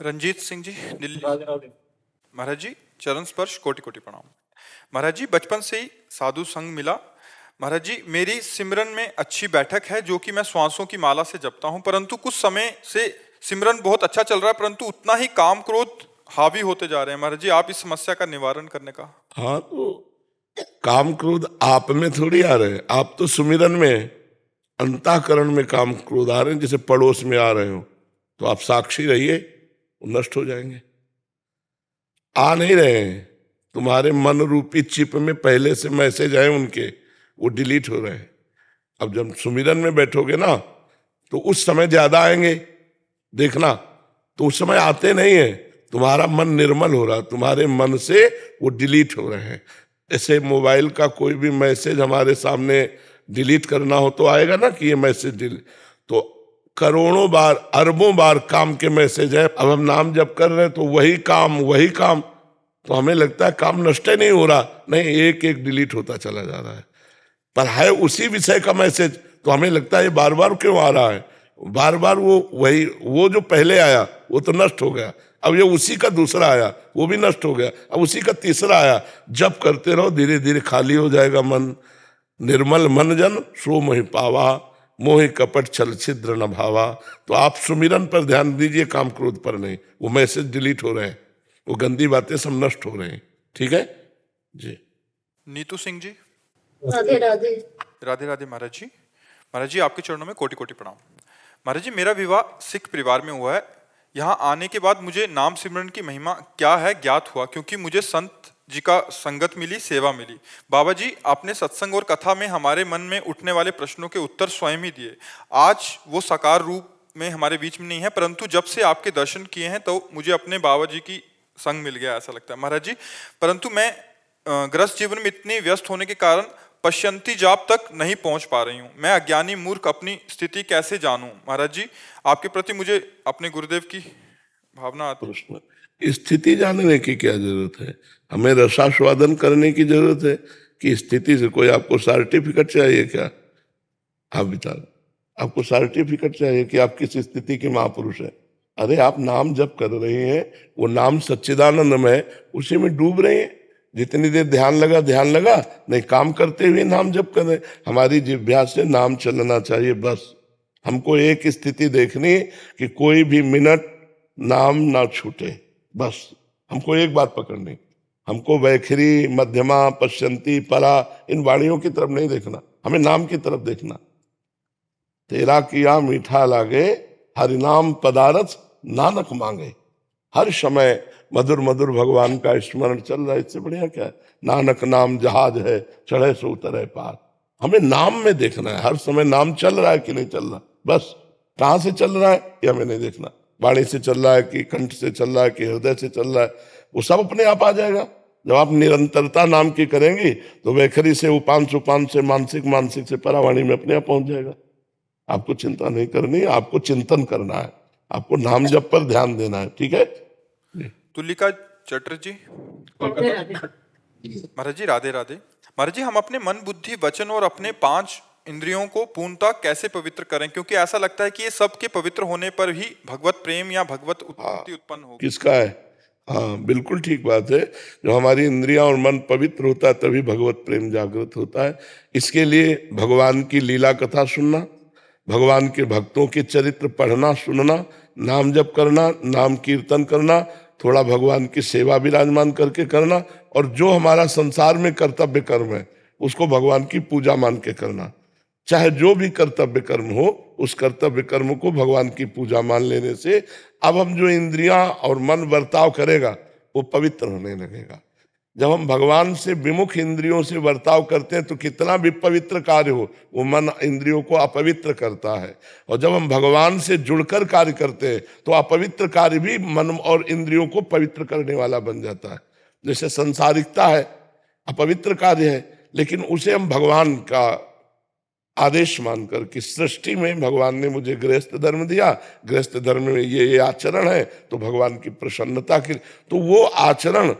रंजीत सिंह जी, दिल्ली। राधे राधे। महाराज जी, चरण स्पर्श कोटि कोटि प्रणाम। महाराज जी, बचपन से ही साधु संग मिला। महाराज जी, मेरी सिमरन में अच्छी बैठक है जो कि मैं श्वासों की माला से जपता हूं, परंतु कुछ समय से सिमरन बहुत अच्छा चल रहा है, परंतु उतना ही काम क्रोध हावी होते जा रहे हैं। महाराज जी, आप इस समस्या का निवारण करने का। हाँ, तो काम क्रोध आप में थोड़ी आ रहे हैं, आप तो सुमिरन में अंतःकरण में काम क्रोध आ रहे हैं, जैसे पड़ोस में आ रहे हो, तो आप साक्षी रहिए, वो नष्ट हो जाएंगे। आ नहीं रहे हैं, तुम्हारे मन रूपी चिप में पहले से मैसेज आए उनके, वो डिलीट हो रहे हैं। अब जब सुमिरन में बैठोगे ना, तो उस समय ज्यादा आएंगे, देखना। तो उस समय आते नहीं है, तुम्हारा मन निर्मल हो रहा, तुम्हारे मन से वो डिलीट हो रहे हैं। ऐसे मोबाइल का कोई भी मैसेज हमारे सामने डिलीट करना हो तो आएगा ना कि ये मैसेज डिलीट, तो करोड़ों बार अरबों बार काम के मैसेज है। अब हम नाम जप कर रहे हैं तो वही काम, तो हमें लगता है काम नष्ट नहीं हो रहा, नहीं, एक एक डिलीट होता चला जा रहा है, पर है उसी विषय का मैसेज, तो हमें लगता है ये बार बार क्यों आ रहा है, बार बार वो जो पहले आया वो तो नष्ट हो गया, अब ये उसी का दूसरा आया वो भी नष्ट हो गया, अब उसी का तीसरा आया। जब करते रहो धीरे धीरे खाली हो जाएगा मन। निर्मल मन जन सो मोहि पावा, मोहि कपट छल छिद्र न भावा। तो आप सुमिरन पर ध्यान दीजिए, काम क्रोध पर नहीं। वो मैसेज डिलीट हो रहे हैं, वो गंदी बातें सब नष्ट हो रहे हैं। ठीक है जी। नीतू सिंह जी, राधे राधे। राधे राधे। महाराज जी, महाराज जी, आपके चरणों में कोटि कोटि प्रणाम। महाराज जी, मेरा विवाह सिख परिवार में हुआ है। यहाँ आने के बाद मुझे नाम सिमरन की महिमा क्या है ज्ञात हुआ, क्योंकि मुझे संत जी का संगत मिली, सेवा मिली। बाबा जी, आपने सत्संग और कथा में हमारे मन में उठने वाले प्रश्नों के उत्तर स्वयं ही दिए। आज वो साकार रूप में हमारे बीच में नहीं है, परंतु जब से आपके दर्शन किए हैं तो मुझे अपने बाबा जी की संग मिल गया, ऐसा लगता है महाराज जी। परंतु मैं ग्रस्त जीवन में इतनी व्यस्त होने के कारण पश्यंती जाप तक नहीं पहुंच पा रही हूं। मैं अज्ञानी मूर्ख अपनी स्थिति कैसे जानूं? महाराज जी, आपके प्रति मुझे अपने गुरुदेव की भावना आती है। प्रश्न, स्थिति जानने की क्या जरूरत है? हमें रसास्वादन करने की जरूरत है कि स्थिति से कोई आपको सर्टिफिकेट चाहिए क्या? आप बताओ, आपको सर्टिफिकेट चाहिए कि आप किस स्थिति के महापुरुष हैं? अरे आप नाम जप कर रहे हैं, वो नाम सच्चिदानंद में, उसी में डूब रहे हैं। जितनी देर ध्यान लगा, नहीं, काम करते हुए नाम जप कर रहे। हमारी जिह्वा से नाम चलना चाहिए, बस। हमको एक स्थिति देखनी कि कोई भी मिनट नाम ना छूटे, बस। हमको एक बात पकड़नी, हमको वैखरी, मध्यमा, पश्यंती, परा, इन वाणियों की तरफ नहीं देखना, हमें नाम की तरफ देखना। तेरा किया मीठा लागे, हरिनाम पदारथ नानक मांगे। हर समय मधुर मधुर भगवान का स्मरण चल रहा है, इससे बढ़िया क्या है? नानक नाम जहाज है, चढ़े सो उतरे पार। हमें नाम में देखना है, हर समय नाम चल रहा है कि नहीं चल रहा, बस। कहाँ से चल रहा है ये हमें नहीं देखना, वाणी से चल रहा है कि कंठ से चल रहा है कि हृदय से चल रहा है, वो सब अपने आप आ जाएगा। जब आप निरंतरता नाम की करेंगी तो वैखरी से, उपांश से, मानसिक से परावाणी में अपने आप पहुंच जाएगा। आपको चिंता नहीं करनी, आपको चिंतन करना है, आपको नाम जप पर ध्यान देना है। ठीक है। तुलिका चटर्जी, राधे राधे। महाराज जी, राधे राधे। महाराज जी, हम अपने मन, बुद्धि, वचन और अपने 5 इंद्रियों को पूर्णतः कैसे पवित्र करें? क्योंकि ऐसा लगता है कि ये सब के पवित्र होने पर ही भगवत प्रेम या भगवत उत्पत्ति उत्पन्न होगी। किसका है? हाँ, बिल्कुल ठीक बात है। जब हमारी इंद्रियां और मन पवित्र होता है तभी भगवत प्रेम जागृत होता है। इसके लिए भगवान की लीला कथा सुनना, भगवान के भक्तों के चरित्र पढ़ना सुनना, नाम जप करना, नाम कीर्तन करना, थोड़ा भगवान की सेवा विराजमान करके करना, और जो हमारा संसार में कर्तव्य कर्म है उसको भगवान की पूजा मान के करना। चाहे जो भी कर्तव्य कर्म हो, उस कर्तव्य कर्म को भगवान की पूजा मान लेने से अब हम जो इंद्रियां और मन बर्ताव करेगा वो पवित्र होने लगेगा। जब हम भगवान से विमुख इंद्रियों से बर्ताव करते हैं तो कितना भी पवित्र कार्य हो, वो मन इंद्रियों को अपवित्र करता है। और जब हम भगवान से जुड़कर कार्य करते हैं तो अपवित्र कार्य भी मन और इंद्रियों को पवित्र करने वाला बन जाता है। जैसे संसारिकता है, अपवित्र कार्य है, लेकिन उसे हम भगवान का आदेश मानकर कि सृष्टि में भगवान ने मुझे गृहस्थ धर्म दिया, गृहस्थ धर्म में ये आचरण है, तो भगवान की प्रसन्नता के, तो वो आचरण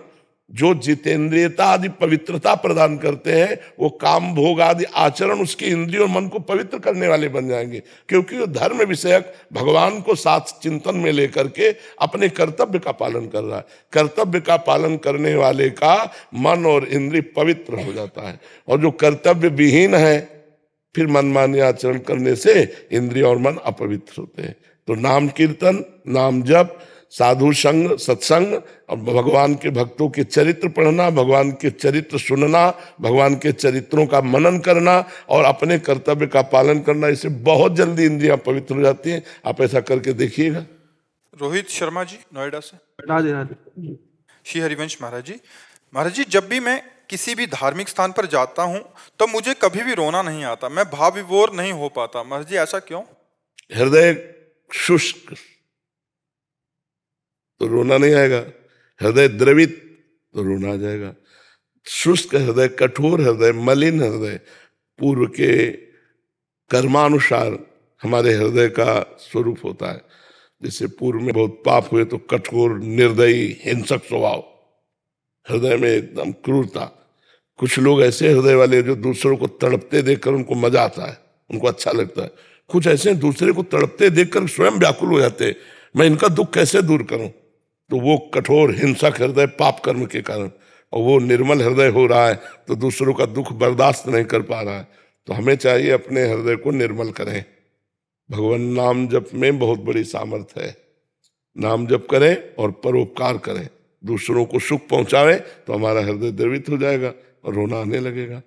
जो जितेंद्रियता आदि पवित्रता प्रदान करते हैं, वो काम भोग आदि आचरण उसकी इंद्रिय और मन को पवित्र करने वाले बन जाएंगे, क्योंकि वो धर्म विषयक भगवान को साथ चिंतन में लेकर के अपने कर्तव्य का पालन कर रहा है। कर्तव्य का पालन करने वाले का मन और इंद्रिय पवित्र हो जाता है, और जो कर्तव्य विहीन है फिर मनमानी आचरण करने से इंद्रिय और मन अपवित्र होते हैं। तो नाम कीर्तन, नाम जप, साधु संग, सत्संग और भगवान के भक्तों के चरित्र पढ़ना, भगवान के चरित्र सुनना, भगवान के चरित्रों का मनन करना और अपने कर्तव्य का पालन करना, इससे बहुत जल्दी इंद्रियां पवित्र हो जाती हैं। आप ऐसा करके देखिएगा। रोहित शर्मा जी, नोएडा से। राधे राधे। श्री हरिवंश महाराज जी। महाराज जी, जब भी मैं किसी भी धार्मिक स्थान पर जाता हूँ तो मुझे कभी भी रोना नहीं आता, मैं भाव विभोर नहीं हो पाता। महाराज जी, ऐसा क्यों? हृदय शुष्क तो रोना नहीं आएगा, हृदय द्रवित तो रोना आ जाएगा। शुष्क हृदय, कठोर हृदय, मलिन हृदय पूर्व के कर्मानुसार हमारे हृदय का स्वरूप होता है। जैसे पूर्व में बहुत पाप हुए तो कठोर, निर्दयी, हिंसक स्वभाव, हृदय में एकदम क्रूरता। कुछ लोग ऐसे हृदय वाले जो दूसरों को तड़पते देखकर उनको मजा आता है, उनको अच्छा लगता है। कुछ ऐसे दूसरे को तड़पते देखकर स्वयं व्याकुल हो जाते हैं, मैं इनका दुख कैसे दूर करूं। तो वो कठोर हिंसक हृदय पाप कर्म के कारण, और वो निर्मल हृदय हो रहा है तो दूसरों का दुख बर्दाश्त नहीं कर पा रहा है। तो हमें चाहिए अपने हृदय को निर्मल करें। भगवान नाम जप में बहुत बड़ी सामर्थ्य है। नाम जप करें और परोपकार करें, दूसरों को सुख पहुंचावे तो हमारा हृदय द्रवित हो जाएगा और रोना आने लगेगा।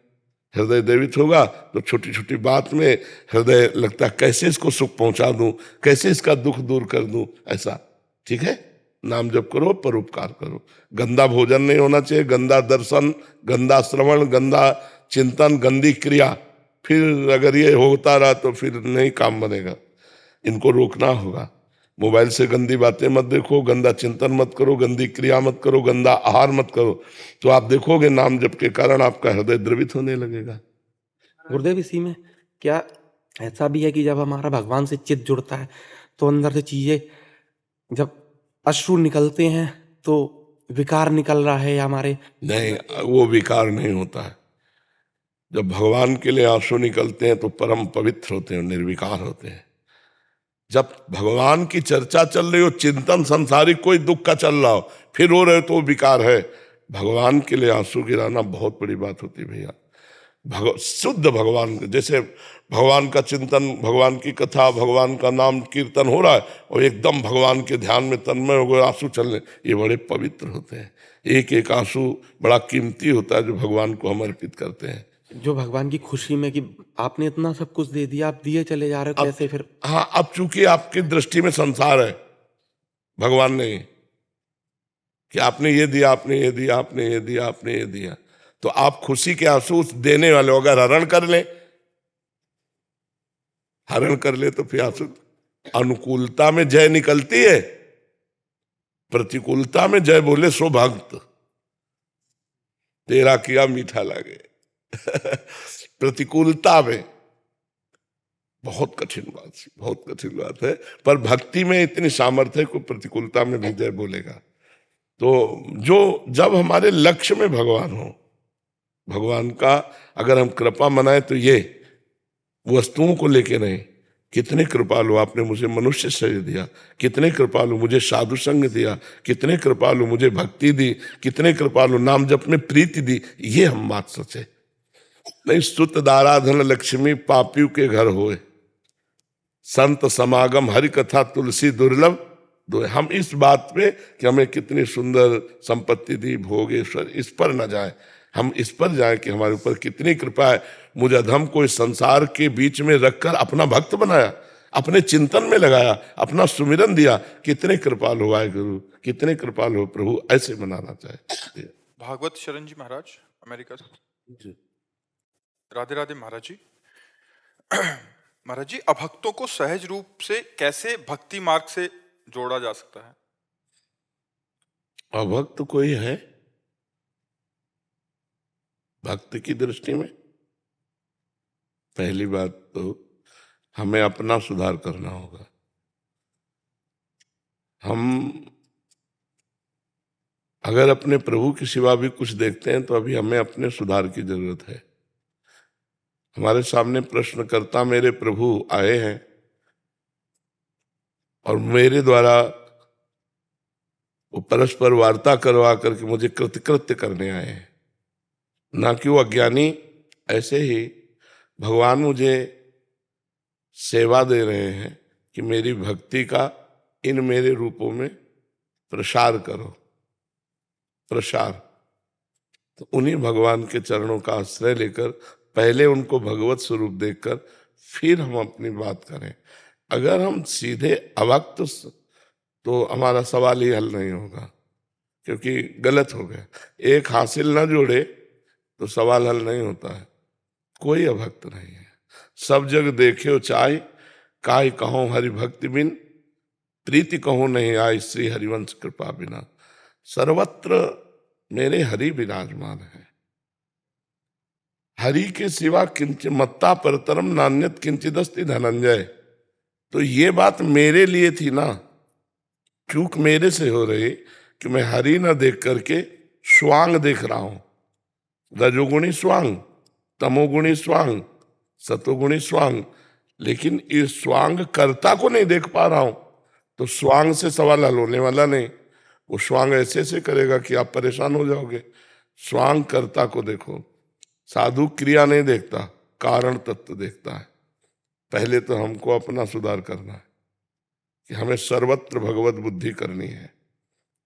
हृदय द्रवित होगा तो छोटी छोटी बात में हृदय लगता है कैसे इसको सुख पहुंचा दूं, कैसे इसका दुख दूर कर दूं, ऐसा। ठीक है, नाम जप करो, परोपकार करो। गंदा भोजन नहीं होना चाहिए, गंदा दर्शन, गंदा श्रवण, गंदा चिंतन, गंदी क्रिया, फिर अगर ये होता रहा तो फिर नहीं काम बनेगा। इनको रोकना होगा। मोबाइल से गंदी बातें मत देखो, गंदा चिंतन मत करो, गंदी क्रिया मत करो, गंदा आहार मत करो, तो आप देखोगे नाम जप के कारण आपका हृदय द्रवित होने लगेगा। गुरुदेव, इसी में क्या ऐसा भी है कि जब हमारा भगवान से चित्त जुड़ता है तो अंदर से चीजें, जब अश्रु निकलते हैं तो विकार निकल रहा है या हमारे? नहीं, वो विकार नहीं होता है। जब भगवान के लिए आंसू निकलते हैं तो परम पवित्र होते हैं, निर्विकार होते हैं। जब भगवान की चर्चा चल रही हो, चिंतन संसारिक कोई दुख का चल रहा हो, फिर रो रहे तो वो विकार है। भगवान के लिए आंसू गिराना बहुत बड़ी बात होती है भैया। शुद्ध भगवान, जैसे भगवान का चिंतन, भगवान की कथा, भगवान का नाम कीर्तन हो रहा है और एकदम भगवान के ध्यान में तन्मय हो गए, आंसू चलने, ये बड़े पवित्र होते हैं। एक एक आंसू बड़ा कीमती होता है जो भगवान को हम अर्पित करते हैं। जो भगवान की खुशी में कि आपने इतना सब कुछ दे दिया, आप दिए चले जा रहे हो, कैसे फिर? हाँ, अब चूंकि आपकी दृष्टि में संसार है, भगवान नहीं, कि आपने ये दिया, आपने ये दिया, आपने ये दिया, आपने ये दिया, तो आप खुशी के आंसू उस देने वाले, अगर हरण कर ले, हरण कर ले तो फिर आंसू। अनुकूलता में जय निकलती है, प्रतिकूलता में जय बोले सो भक्त, तेरा किया मीठा लगे। प्रतिकूलता में बहुत कठिन बात, बहुत कठिन बात है, पर भक्ति में इतनी सामर्थ्य को प्रतिकूलता में भी जय बोलेगा। तो जो जब हमारे लक्ष्य में भगवान हो, भगवान का अगर हम कृपा मनाए तो ये वस्तुओं को लेके नहीं, कितने कृपालु आपने मुझे मनुष्य शरीर दिया, कितने कृपालु मुझे साधु संग दिया, कितने कृपालु मुझे भक्ति दी, कितने कृपालु नाम जप में प्रीति दी, ये हम बात सोचे। नहीं, स्तुत दाराधन लक्ष्मी पापियों के घर होए, संत समागम हरि कथा तुलसी दुर्लभ दो। हम इस बात पे कि हमें कितनी सुंदर संपत्ति दी, भोगेश्वर, इस पर न जाए, हम इस पर जाए कि हमारे ऊपर कितनी कृपा है। मुझे अधम को इस संसार के बीच में रखकर अपना भक्त बनाया, अपने चिंतन में लगाया, अपना सुमिरन दिया। कितने कृपाल हो आए गुरु, कितने कृपाल हो प्रभु, ऐसे मनाना चाहिए। भागवत शरण जी महाराज, अमेरिका से। राधे राधे महाराज जी। महाराज जी, अभक्तों को सहज रूप से कैसे भक्ति मार्ग से जोड़ा जा सकता है? अभक्त कोई है भक्त की दृष्टि में? पहली बात तो हमें अपना सुधार करना होगा। हम अगर अपने प्रभु के सिवा भी कुछ देखते हैं तो अभी हमें अपने सुधार की जरूरत है। हमारे सामने प्रश्नकर्ता मेरे प्रभु आए हैं और मेरे द्वारा वो परस्पर वार्ता करवा करके मुझे कृतकृत्य करने आए हैं, ना कि वो अज्ञानी। ऐसे ही भगवान मुझे सेवा दे रहे हैं कि मेरी भक्ति का इन मेरे रूपों में प्रसार करो, प्रसार। तो उन्हीं भगवान के चरणों का आश्रय लेकर पहले उनको भगवत स्वरूप देखकर फिर हम अपनी बात करें। अगर हम सीधे अभक्त तो हमारा सवाल ही हल नहीं होगा, क्योंकि गलत हो गया। एक हासिल ना जोड़े तो सवाल हल नहीं होता है। कोई अभक्त नहीं है, सब जग देखे चाय, काय कहो हरि भक्ति बिन, प्रीति कहो नहीं आई श्री हरिवंश कृपा बिना। सर्वत्र मेरे हरि विराजमान है, हरि के सिवा किंचित मत्ता परतरम नान्यत किंचिदस्ति धनंजय। तो ये बात मेरे लिए थी ना, चूक मेरे से हो रही कि मैं हरि ना देख करके स्वांग देख रहा हूं। रजोगुणी स्वांग, तमोगुणी स्वांग, सतोगुणी स्वांग, लेकिन इस स्वांग कर्ता को नहीं देख पा रहा हूं। तो स्वांग से सवाल हल होने वाला नहीं। वो स्वांग ऐसे से करेगा कि आप परेशान हो जाओगे। स्वांग कर्ता को देखो। साधु क्रिया नहीं देखता, कारण तत्व देखता है। पहले तो हमको अपना सुधार करना है कि हमें सर्वत्र भगवत बुद्धि करनी है।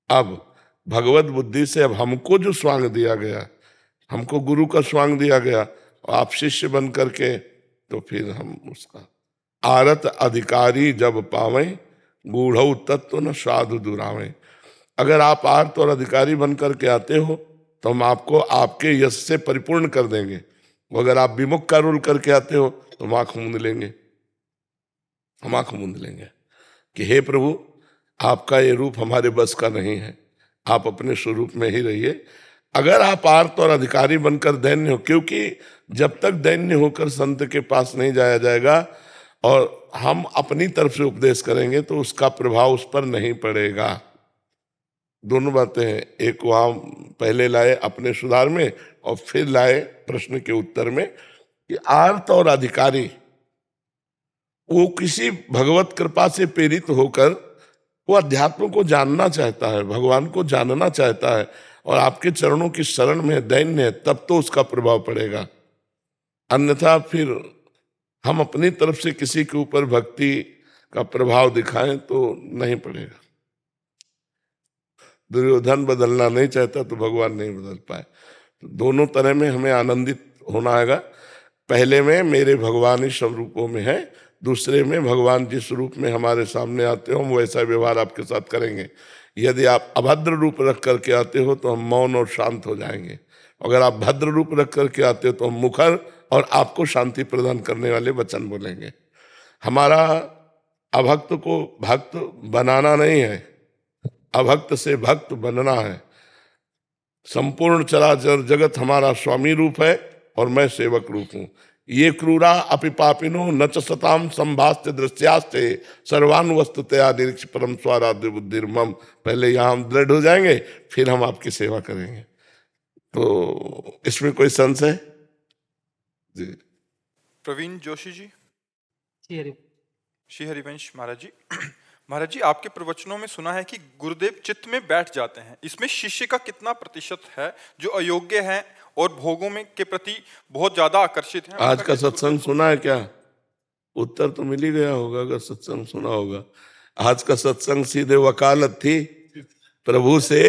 अब भगवत बुद्धि से अब हमको जो स्वांग दिया गया, हमको गुरु का स्वांग दिया गया, और आप शिष्य बन करके, तो फिर हम उसका आरत अधिकारी जब पावे, गूढ़ तत्व न साधु दुरावे। अगर आप आर्त और अधिकारी बन करके आते हो तो हम आपको आपके यश से परिपूर्ण कर देंगे। अगर आप विमुख का रोल करके आते हो तो हम आंख मूंद लेंगे, हम आंख मूंद लेंगे कि हे प्रभु, आपका ये रूप हमारे बस का नहीं है, आप अपने स्वरूप में ही रहिए। अगर आप आर्त और अधिकारी बनकर दैन्य हो, क्योंकि जब तक दैन्य होकर संत के पास नहीं जाया जाएगा और हम अपनी तरफ से उपदेश करेंगे तो उसका प्रभाव उस पर नहीं पड़ेगा। दोनों बातें हैं, एक वहां पहले लाए अपने सुधार में और फिर लाए प्रश्न के उत्तर में कि आर्त और अधिकारी वो किसी भगवत कृपा से प्रेरित होकर वो अध्यात्म को जानना चाहता है, भगवान को जानना चाहता है और आपके चरणों की शरण में दैन्य है, तब तो उसका प्रभाव पड़ेगा। अन्यथा फिर हम अपनी तरफ से किसी के ऊपर भक्ति का प्रभाव दिखाएं तो नहीं पड़ेगा। दुर्योधन बदलना नहीं चाहता तो भगवान नहीं बदल पाए। तो दोनों तरह में हमें आनंदित होना है। पहले में मेरे भगवान इस स्वरूपों में है, दूसरे में भगवान जिस रूप में हमारे सामने आते हो हम वैसा व्यवहार आपके साथ करेंगे। यदि आप अभद्र रूप रख करके आते हो तो हम मौन और शांत हो जाएंगे। अगर आप भद्र रूप रख करके आते हो तो हम मुखर और आपको शांति प्रदान करने वाले वचन बोलेंगे। हमारा अभक्त को भक्त बनाना नहीं है, अभक्त से भक्त बनना है। संपूर्ण चराचर जगत हमारा स्वामी रूप है और मैं सेवक रूप हूं। ये क्रूरा अपिपापिनो न च सताम संभास्ते दृश्यास्ते सर्वान वस्तुतया निरीक्ष परम स्वाराध्य बुद्धिर्मम। पहले यहाँ हम दृढ़ हो जाएंगे, फिर हम आपकी सेवा करेंगे। तो इसमें कोई संशय जी? प्रवीण जोशी जी। जी श्री हरिवंश महाराज जी। महाराज जी, आपके प्रवचनों में सुना है कि गुरुदेव चित्त में बैठ जाते हैं। इसमें शिष्य का कितना प्रतिशत है जो अयोग्य है और भोगों में के प्रति बहुत ज्यादा आकर्षित है? आज का सत्संग सुना है क्या? उत्तर तो मिल ही गया होगा अगर सत्संग सुना होगा। आज का सत्संग सीधे वकालत थी, प्रभु से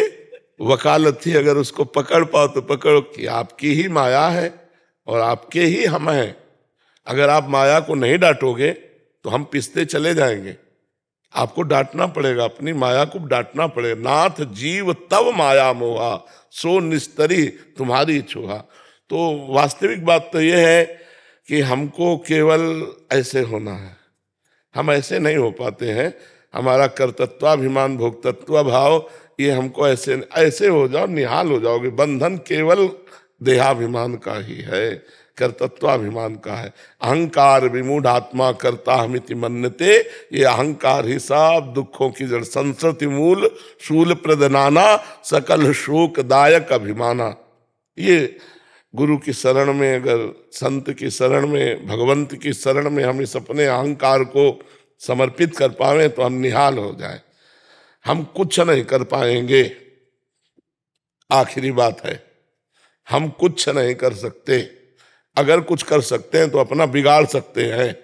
वकालत थी। अगर उसको पकड़ पाओ तो पकड़ो कि आपकी ही माया है और आपके ही हम हैं। अगर आप माया को नहीं डांटोगे तो हम पिसते चले जाएंगे। आपको डांटना पड़ेगा, अपनी माया को डांटना पड़ेगा। नाथ जीव तब माया मोहा, सो निस्तरी तुम्हारी छुहा। तो वास्तविक बात तो यह है कि हमको केवल ऐसे होना है, हम ऐसे नहीं हो पाते हैं। हमारा कर्तृत्वाभिमान भोक्तत्व भाव ये हमको ऐसे हो जाओ, निहाल हो जाओगे। बंधन केवल देहाभिमान का ही है। कर्तृत्वाभिमान का है। अहंकार विमूढ़ आत्मा कर्ता हमिति मन्यते, ये अहंकार ही सब दुखों की जड़। संसृति मूल शूल प्रदनाना सकल शोकदायक अभिमाना। ये गुरु की शरण में, अगर संत की शरण में, भगवंत की शरण में हम इस अपने अहंकार को समर्पित कर पावे तो हम निहाल हो जाए। हम कुछ नहीं कर पाएंगे, आखिरी बात है, हम कुछ नहीं कर सकते। अगर कुछ कर सकते हैं तो अपना बिगाड़ सकते हैं।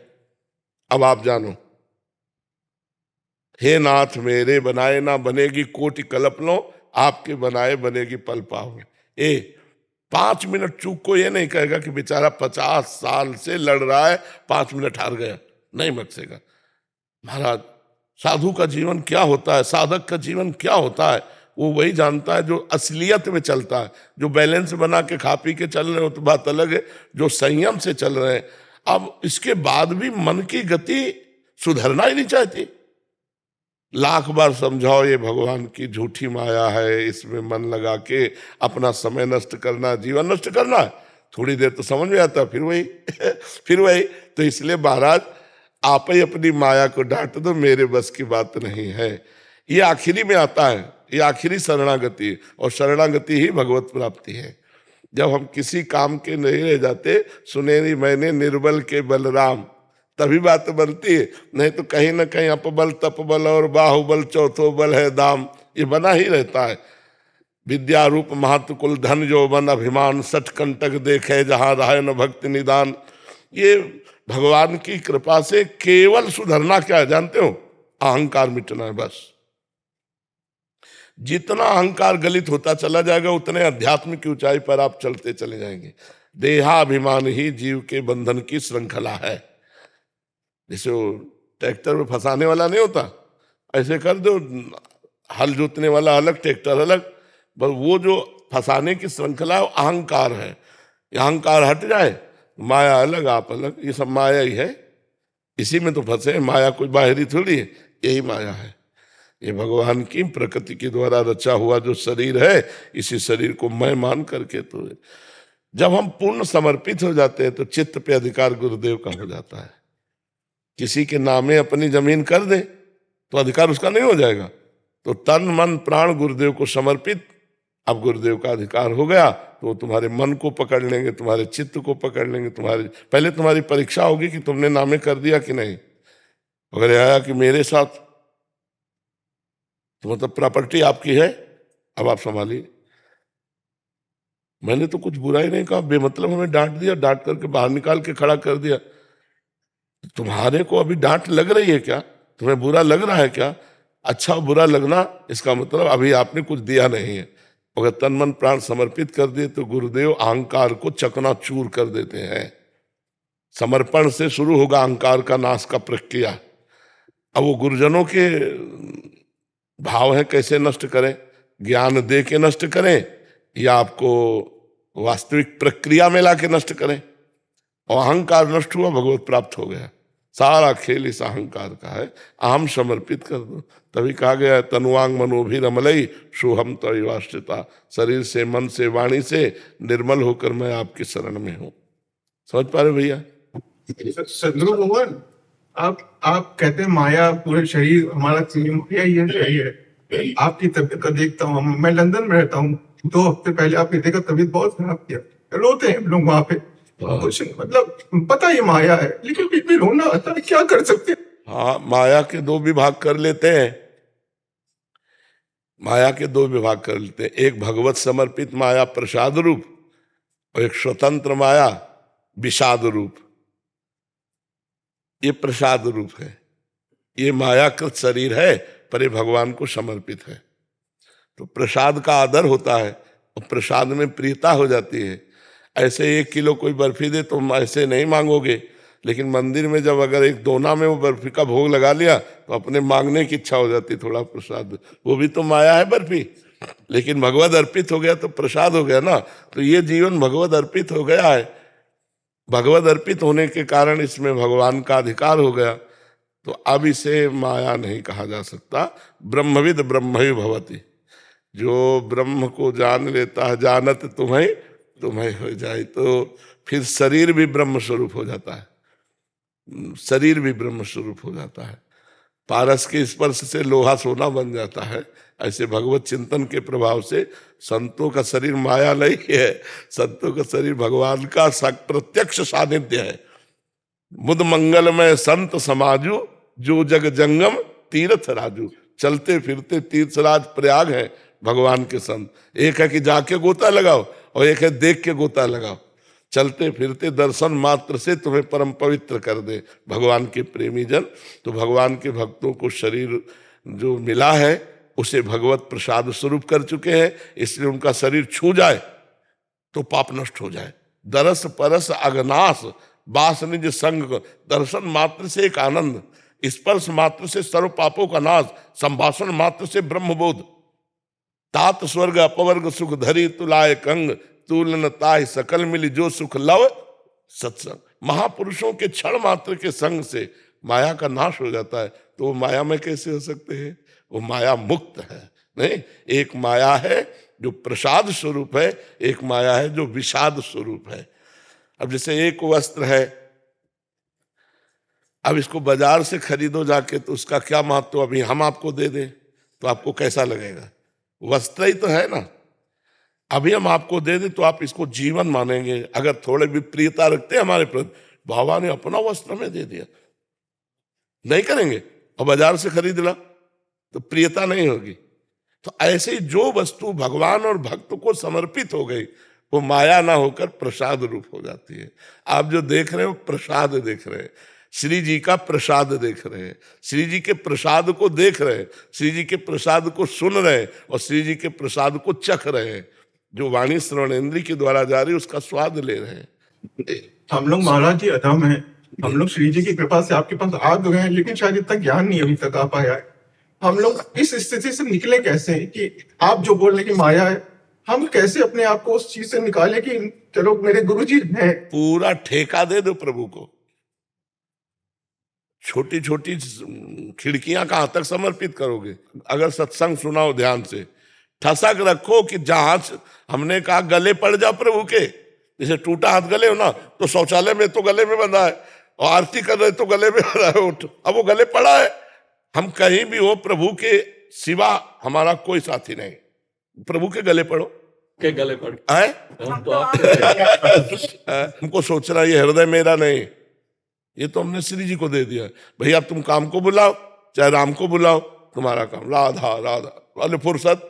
अब आप जानो, हे नाथ मेरे बनाए ना बनेगी कोटि कल्पनो, आपके बनाए बनेगी पल पाओ। 5 मिनट चूक को ये नहीं कहेगा कि बेचारा 50 साल से लड़ रहा है, 5 मिनट हार गया, नहीं बख्शेगा। महाराज, साधु का जीवन क्या होता है, साधक का जीवन क्या होता है, वो वही जानता है जो असलियत में चलता है। जो बैलेंस बना के खा पी के चल रहे हो तो बात अलग है, जो संयम से चल रहे हैं। अब इसके बाद भी मन की गति सुधरना ही नहीं चाहती। लाख बार समझाओ ये भगवान की झूठी माया है, इसमें मन लगा के अपना समय नष्ट करना, जीवन नष्ट करना है। थोड़ी देर तो समझ में आता, फिर वही फिर वही। तो इसलिए महाराज, आप ही अपनी माया को डांट दो, मेरे बस की बात नहीं है। ये आखिरी में आता है, ये आखिरी शरणागति, और शरणागति ही भगवत प्राप्ति है। जब हम किसी काम के नहीं रह जाते, सुनेरी मैंने निर्बल के बलराम, तभी बात बनती है। नहीं तो कहीं ना कहीं अपबल तपबल और बाहुबल चौथो बल है दाम, ये बना ही रहता है। विद्या रूप महत्व कुल धन जो बन अभिमान, सठ कंटक देखे जहां रहे न भक्ति निदान। ये भगवान की कृपा से केवल सुधरना क्या है जानते हो? अहंकार मिटना है बस। जितना अहंकार गलित होता चला जाएगा, उतने अध्यात्म की ऊंचाई पर आप चलते चले जाएंगे। देहाभिमान ही जीव के बंधन की श्रृंखला है। जैसे वो ट्रैक्टर में फंसाने वाला नहीं होता, ऐसे कर दो, हल जोतने वाला अलग, ट्रैक्टर अलग। बस वो जो फंसाने की श्रृंखला है, अहंकार है। ये अहंकार हट जाए, माया अलग आप अलग, ये सब माया ही है। इसी में तो फंसे, माया कोई बाहरी थोड़ी है, यही माया है। ये भगवान की प्रकृति के द्वारा रचा हुआ जो शरीर है, इसी शरीर को मैं मान करके, तो जब हम पूर्ण समर्पित हो जाते हैं तो चित्त पे अधिकार गुरुदेव का हो जाता है। किसी के नामे अपनी जमीन कर दे तो अधिकार उसका नहीं हो जाएगा। तो तन मन प्राण गुरुदेव को समर्पित, अब गुरुदेव का अधिकार हो गया तो वो तुम्हारे मन को पकड़ लेंगे, तुम्हारे चित्त को पकड़ लेंगे। पहले तुम्हारी परीक्षा होगी कि तुमने नामे कर दिया कि नहीं। अगर आया कि मेरे साथ, तो मतलब प्रॉपर्टी आपकी है, अब आप संभालिए। मैंने तो कुछ बुरा ही नहीं कहा, बेमतलब हमें डांट दिया, डांट करके बाहर निकाल के खड़ा कर दिया। तुम्हारे को अभी डांट लग रही है क्या? तुम्हें बुरा लग रहा है क्या? अच्छा बुरा लगना इसका मतलब अभी आपने कुछ दिया नहीं है। अगर तन मन प्राण समर्पित कर दिए तो गुरुदेव अहंकार को चकनाचूर कर देते हैं। समर्पण से शुरू होगा अहंकार का नाश का प्रक्रिया। अब वो गुरुजनों के भाव है, कैसे नष्ट करें? ज्ञान दे के नष्ट करें या आपको वास्तविक प्रक्रिया में ला के नष्ट करें? और अहंकार नष्ट हुआ, भगवत प्राप्त हो गया। सारा खेल इस अहंकार का है। अहम समर्पित कर दो, तभी कहा गया है तनुवांग मनोभिरमलई सोहम तवाश्रिता। शरीर से, मन से, वाणी से निर्मल होकर मैं आपकी शरण में हूं। समझ पा रहे भैया? सदगुरु भगवान, आप कहते हैं माया पूरे शरीर हमारा माया ही है। आपकी तबीयत का देखता हूँ, मैं लंदन में रहता हूँ, 2 हफ्ते पहले आपने देखा तबीयत बहुत खराब किया, रोते हैं लोग वहां पे। कुछ मतलब पता ये माया है, लेकिन बीच में रोना आता है, क्या कर सकते हैं? हाँ, माया के 2 विभाग कर लेते हैं। माया के 2 विभाग कर लेते हैं। एक भगवत समर्पित माया प्रसाद रूप, और एक स्वतंत्र माया विषाद रूप। ये प्रसाद रूप है, ये मायाकृत शरीर है, पर ये भगवान को समर्पित है। तो प्रसाद का आदर होता है और प्रसाद में प्रियता हो जाती है। ऐसे 1 किलो कोई बर्फी दे तो ऐसे नहीं मांगोगे, लेकिन मंदिर में जब अगर एक दोना में वो बर्फी का भोग लगा लिया तो अपने मांगने की इच्छा हो जाती, थोड़ा प्रसाद। वो भी तो माया है बर्फी, लेकिन भगवत अर्पित हो गया तो प्रसाद हो गया ना। तो ये जीवन भगवत अर्पित हो गया है। भगवत अर्पित होने के कारण इसमें भगवान का अधिकार हो गया, तो अब इसे माया नहीं कहा जा सकता। ब्रह्मविद ब्रह्म ही भवति, जो ब्रह्म को जान लेता है, जानत तुम्हें तुम्हें हो जाए, तो फिर शरीर भी ब्रह्म स्वरूप हो जाता है, शरीर भी ब्रह्म स्वरूप हो जाता है। पारस के स्पर्श से लोहा सोना बन जाता है, ऐसे भगवत चिंतन के प्रभाव से संतों का शरीर माया नहीं है, संतों का शरीर भगवान का प्रत्यक्ष सानिध्य है। बुध मंगलमय संत समाजू, जो जग जंगम तीर्थ राजू। चलते फिरते तीर्थराज प्रयाग है भगवान के संत। एक है कि जाके गोता लगाओ और एक है देख के गोता लगाओ। चलते फिरते दर्शन मात्र से तुम्हें परम पवित्र कर दे भगवान के प्रेमी जन। तो भगवान के भक्तों को शरीर जो मिला है उसे भगवत प्रसाद स्वरूप कर चुके हैं, इसलिए उनका शरीर छू जाए तो पाप नष्ट हो जाए। दरस परस अगनाश बास निज संग, दर्शन मात्र से एक आनंद, स्पर्श मात्र से सर्व पापों का नाश, संभाषण मात्र से ब्रह्मबोध। तात स्वर्ग अपवर्ग सुख धरी तुलाय कंग, तुलन ताय सकल मिली जो सुख लव सत्संग। महापुरुषों के क्षण मात्र के संग से माया का नाश हो जाता है। तो वो माया में कैसे हो सकते हैं? वो माया मुक्त है नहीं। एक माया है जो प्रसाद स्वरूप है, एक माया है जो विषाद स्वरूप है। अब जैसे एक वस्त्र है, अब इसको बाजार से खरीदो जाके तो उसका क्या महत्व अभी हम आपको दे दें तो आपको कैसा लगेगा? वस्त्र ही तो है ना। अभी हम आपको दे दें तो आप इसको जीवन मानेंगे। अगर थोड़े भी प्रियता रखते हैं हमारे प्रति, बाबा ने अपना वस्त्र में दे दिया, नहीं करेंगे। और बाजार से खरीद ला तो प्रियता नहीं होगी। तो ऐसे ही जो वस्तु भगवान और भक्त को समर्पित हो गई वो माया ना होकर प्रसाद रूप हो जाती है। आप जो देख रहे हो प्रसाद देख रहे हैं, श्री जी का प्रसाद देख रहे हैं, श्री जी के प्रसाद को देख रहे हैं, श्री जी के प्रसाद को सुन रहे हैं और श्री जी के प्रसाद को चख रहे हैं। जो वाणी श्रवणेन्द्रिय के द्वारा जा रही है उसका स्वाद ले रहे हैं। हम लोग महाराज जी अधम हैं, हम लोग श्री जी की कृपा से आपके पास आ गए हैं, लेकिन शायद इतना ज्ञान नहीं अभी तक आ पाया है। हम लोग इस स्थिति से निकले कैसे कि आप जो बोल रहे कि माया है, हम कैसे अपने आप को उस चीज से निकाले कि चलो मेरे गुरु जी हैं। पूरा ठेका दे दो प्रभु को। छोटी छोटी खिड़कियां कहां तक समर्पित करोगे? अगर सत्संग सुनाओ ध्यान से, ठसक रखो कि जहां हमने कहा गले पड़ जाओ प्रभु के। जैसे टूटा हाथ गले हो ना, तो शौचालय में तो गले में बंधा है और आरती कर रहे तो गले में बंधा है। उठ, अब वो गले पड़ा है। हम कहीं भी हो, प्रभु के सिवा हमारा कोई साथी नहीं। प्रभु के गले पड़ो, के गले पड़ आए हम तो आपके हमको सोचना ये हृदय मेरा नहीं, ये तो हमने श्री जी को दे दिया। भैया अब तुम काम को बुलाओ, चाहे राम को बुलाओ, तुम्हारा काम राधा राधा वाले फुर्सत।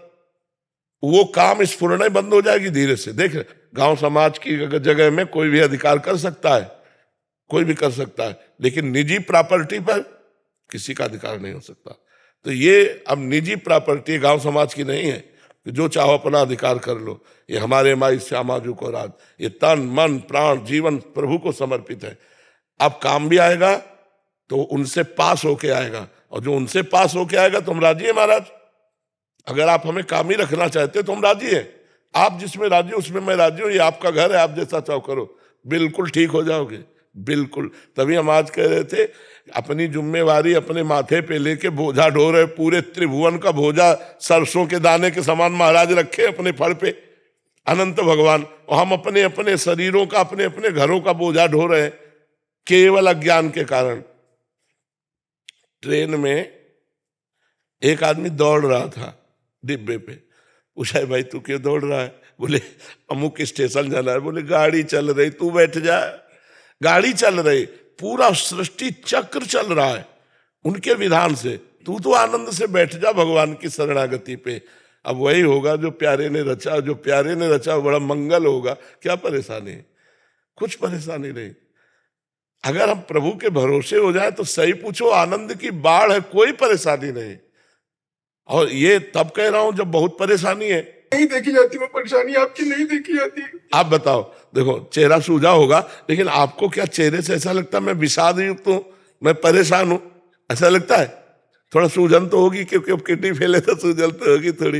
वो काम स्फुरण बंद हो जाएगी धीरे से। देख, गांव समाज की जगह में कोई भी अधिकार कर सकता है, कोई भी कर सकता है, लेकिन निजी प्रॉपर्टी पर किसी का अधिकार नहीं हो सकता। तो ये अब निजी प्रॉपर्टी गांव समाज की नहीं है कि जो चाहो अपना अधिकार कर लो। ये हमारे माई श्यामाजू को राज, ये तन मन प्राण जीवन प्रभु को समर्पित है। अब काम भी आएगा तो उनसे पास होके आएगा, और जो उनसे पास होके आएगा तो हम राजी है महाराज। अगर आप हमें काम ही रखना चाहते हो तो हम राजी हैं। आप जिसमें राजी हो उसमें मैं राजी हूँ। ये आपका घर है, आप जैसा चाहो करो, बिल्कुल ठीक हो जाओगे, बिल्कुल। तभी हम आज कह रहे थे अपनी जिम्मेवारी अपने माथे पे लेके बोझा ढो रहे, पूरे त्रिभुवन का बोझा सरसों के दाने के समान महाराज रखे अपने फड़ पे अनंत भगवान, और हम अपने अपने शरीरों का अपने अपने घरों का बोझा ढो रहे हैं केवल अज्ञान के कारण। ट्रेन में एक आदमी दौड़ रहा था डिब्बे पे। पूछा भाई तू क्यों दौड़ रहा है? बोले अमुक स्टेशन जाना है। बोले गाड़ी चल रही, तू बैठ जा। गाड़ी चल रही, पूरा सृष्टि चक्र चल रहा है उनके विधान से, तू तो आनंद से बैठ जा भगवान की शरणागति पे। अब वही होगा जो प्यारे ने रचा, जो प्यारे ने रचा बड़ा मंगल होगा। क्या परेशानी? कुछ परेशानी नहीं। अगर हम प्रभु के भरोसे हो जाए तो सही पूछो, आनंद की बाढ़ है, कोई परेशानी नहीं। और ये तब कह रहा हूं जब बहुत परेशानी है। नहीं देखी जाती वो परेशानी आपकी, नहीं देखी जाती। आप बताओ, देखो चेहरा सूझा होगा, लेकिन आपको क्या चेहरे से ऐसा लगता है मैं विषाद युक्त हूं, मैं परेशान हूं? ऐसा लगता है? थोड़ा सूजन तो होगी, क्योंकि अब किडनी फेल है तो सूजन तो होगी थोड़ी।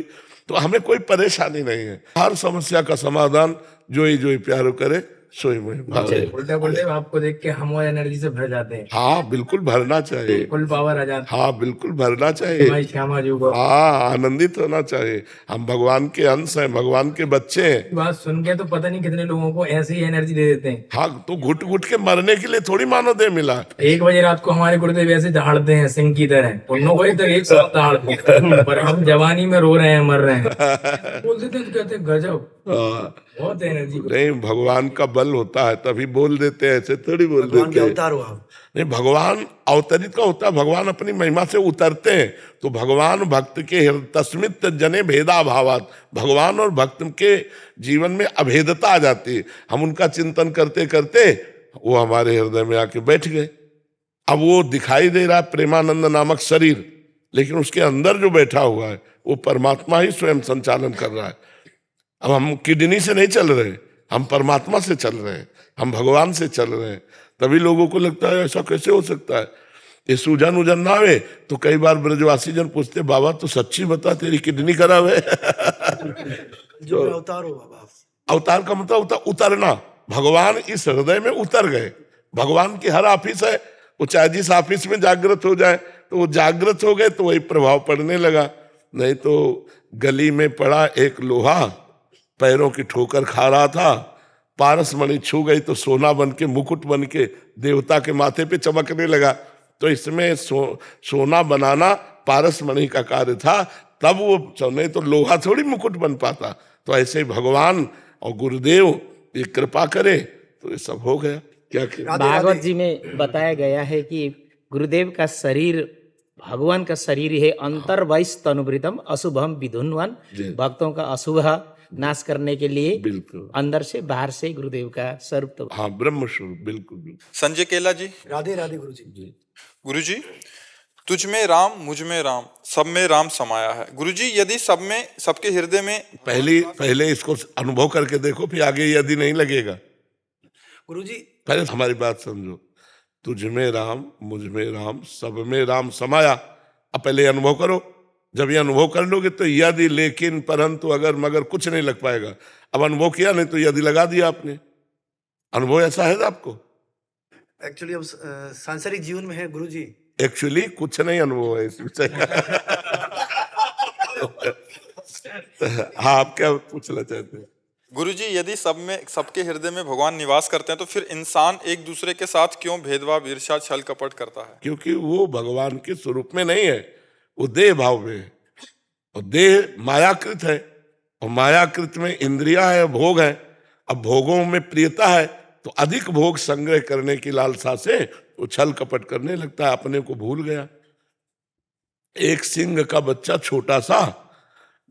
तो हमें कोई परेशानी नहीं है। हर समस्या का समाधान जो ही प्यारो करे सोई मोहि भावे। उल्टा बोलते आपको देख के हम और एनर्जी से भर जाते हैं, हाँ बिल्कुल भरना चाहिए। फुल पावर आ जाती हाँ बिल्कुल भरना है। चाहिए। श्यामा जी को हाँ आनंदित होना चाहिए। हम भगवान के अंश हैं, भगवान के बच्चे हैं। बात सुन के तो पता नहीं कितने लोगों को ऐसे ही एनर्जी दे देते हैं। हाँ तो घुट घुट के मरने के लिए थोड़ी मानव देह मिला। 1 बजे रात को हमारे गुरुदेव ऐसे दहाड़ते हैं सिंह की तरह, उन लोगों को तो एक साथ दहाड़ते हैं, पर हम जवानी में रो रहे हैं, मर रहे हैं। बोल देते हैं तो कहते हैं गजब, हाँ, बहुत एनर्जी। नहीं भगवान का बल होता है तभी बोल देते हैं, ऐसे थोड़ी बोल देते हैं। अवतार हुआ। नहीं भगवान अवतरित का होता है, भगवान अपनी महिमा से उतरते हैं। तो भगवान भक्त के तस्मित जने भेदा भावात, भगवान और भक्त के जीवन में अभेदता आ जाती है। हम उनका चिंतन करते करते वो हमारे हृदय में आके बैठ गए। अब वो दिखाई दे रहा है प्रेमानंद नामक शरीर, लेकिन उसके अंदर जो बैठा हुआ है वो परमात्मा ही स्वयं संचालन कर रहा है। अब हम किडनी से नहीं चल रहे, हम परमात्मा से चल रहे हैं, हम भगवान से चल रहे हैं। तभी लोगों को लगता है ऐसा कैसे हो सकता है, ये सूजन उजन ना आवे। तो कई बार ब्रजवासी जन पूछते बाबा तो सच्ची बता तेरी किडनी खराब है। जो अवतार हुआ बाप। अवतार का मतलब होता उतरना। भगवान इस हृदय में उतर गए। भगवान की हर ऑफिस है, वो चाहे जिस ऑफिस में जागृत हो जाए तो वो जागृत हो गए तो वही प्रभाव पड़ने लगा। नहीं तो गली में पड़ा एक लोहा पैरों की ठोकर खा रहा था, पारस मणि छू गई तो सोना बन के मुकुट बन के देवता के माथे पे चमकने लगा। तो इसमें सोना बनाना पारस मणि का कार्य था, तब वो नहीं तो लोहा थोड़ी मुकुट बन पाता। तो ऐसे ही भगवान और गुरुदेव ये कृपा करे तो ये सब हो गया। क्या भागवत जी में बताया गया है कि गुरुदेव का शरीर भगवान का शरीर है, अंतर वैस तनुवृतम अशुभम विधुन्वन, भक्तों का अशुभ नाश करने के लिए बिल्कुल अंदर से बाहर से गुरुदेव का स्वरूप। तो हाँ ब्रह्म स्वरूप बिल्कुल बिल्कुल। संजय केला जी। राधे राधे गुरु जी। गुरु जी, तुझ में राम मुझ में राम सब में राम समाया है। गुरु जी यदि सब में सबके हृदय में पहले इसको अनुभव करके देखो, फिर आगे यदि नहीं लगेगा। गुरु जी पहले हमारी बात समझो, तुझ में राम मुझ में राम सब में राम समाया। अब पहले अनुभव करो। जब ये अनुभव कर लोगे तो यदि लेकिन परंतु अगर मगर कुछ नहीं लग पाएगा। अब अनुभव किया नहीं तो यदि लगा दिया आपने। अनुभव ऐसा है आपको? एक्चुअली अब सांसारिक जीवन में है गुरु जी। एक्चुअली कुछ नहीं अनुभव है इस विषय। हाँ आप क्या पूछना चाहते हैं? गुरु जी यदि सब में सबके हृदय में भगवान निवास करते हैं तो फिर इंसान एक दूसरे के साथ क्यों भेदभाव ईर्ष्या छल कपट करता है? क्योंकि वो भगवान के स्वरूप में नहीं है, वो देह भाव में है। और देह मायाकृत है, और मायाकृत में इंद्रिया है, भोग है। अब भोगों में प्रियता है तो अधिक भोग संग्रह करने की लालसा से वो छल कपट करने लगता है, अपने को भूल गया। एक सिंह का बच्चा छोटा सा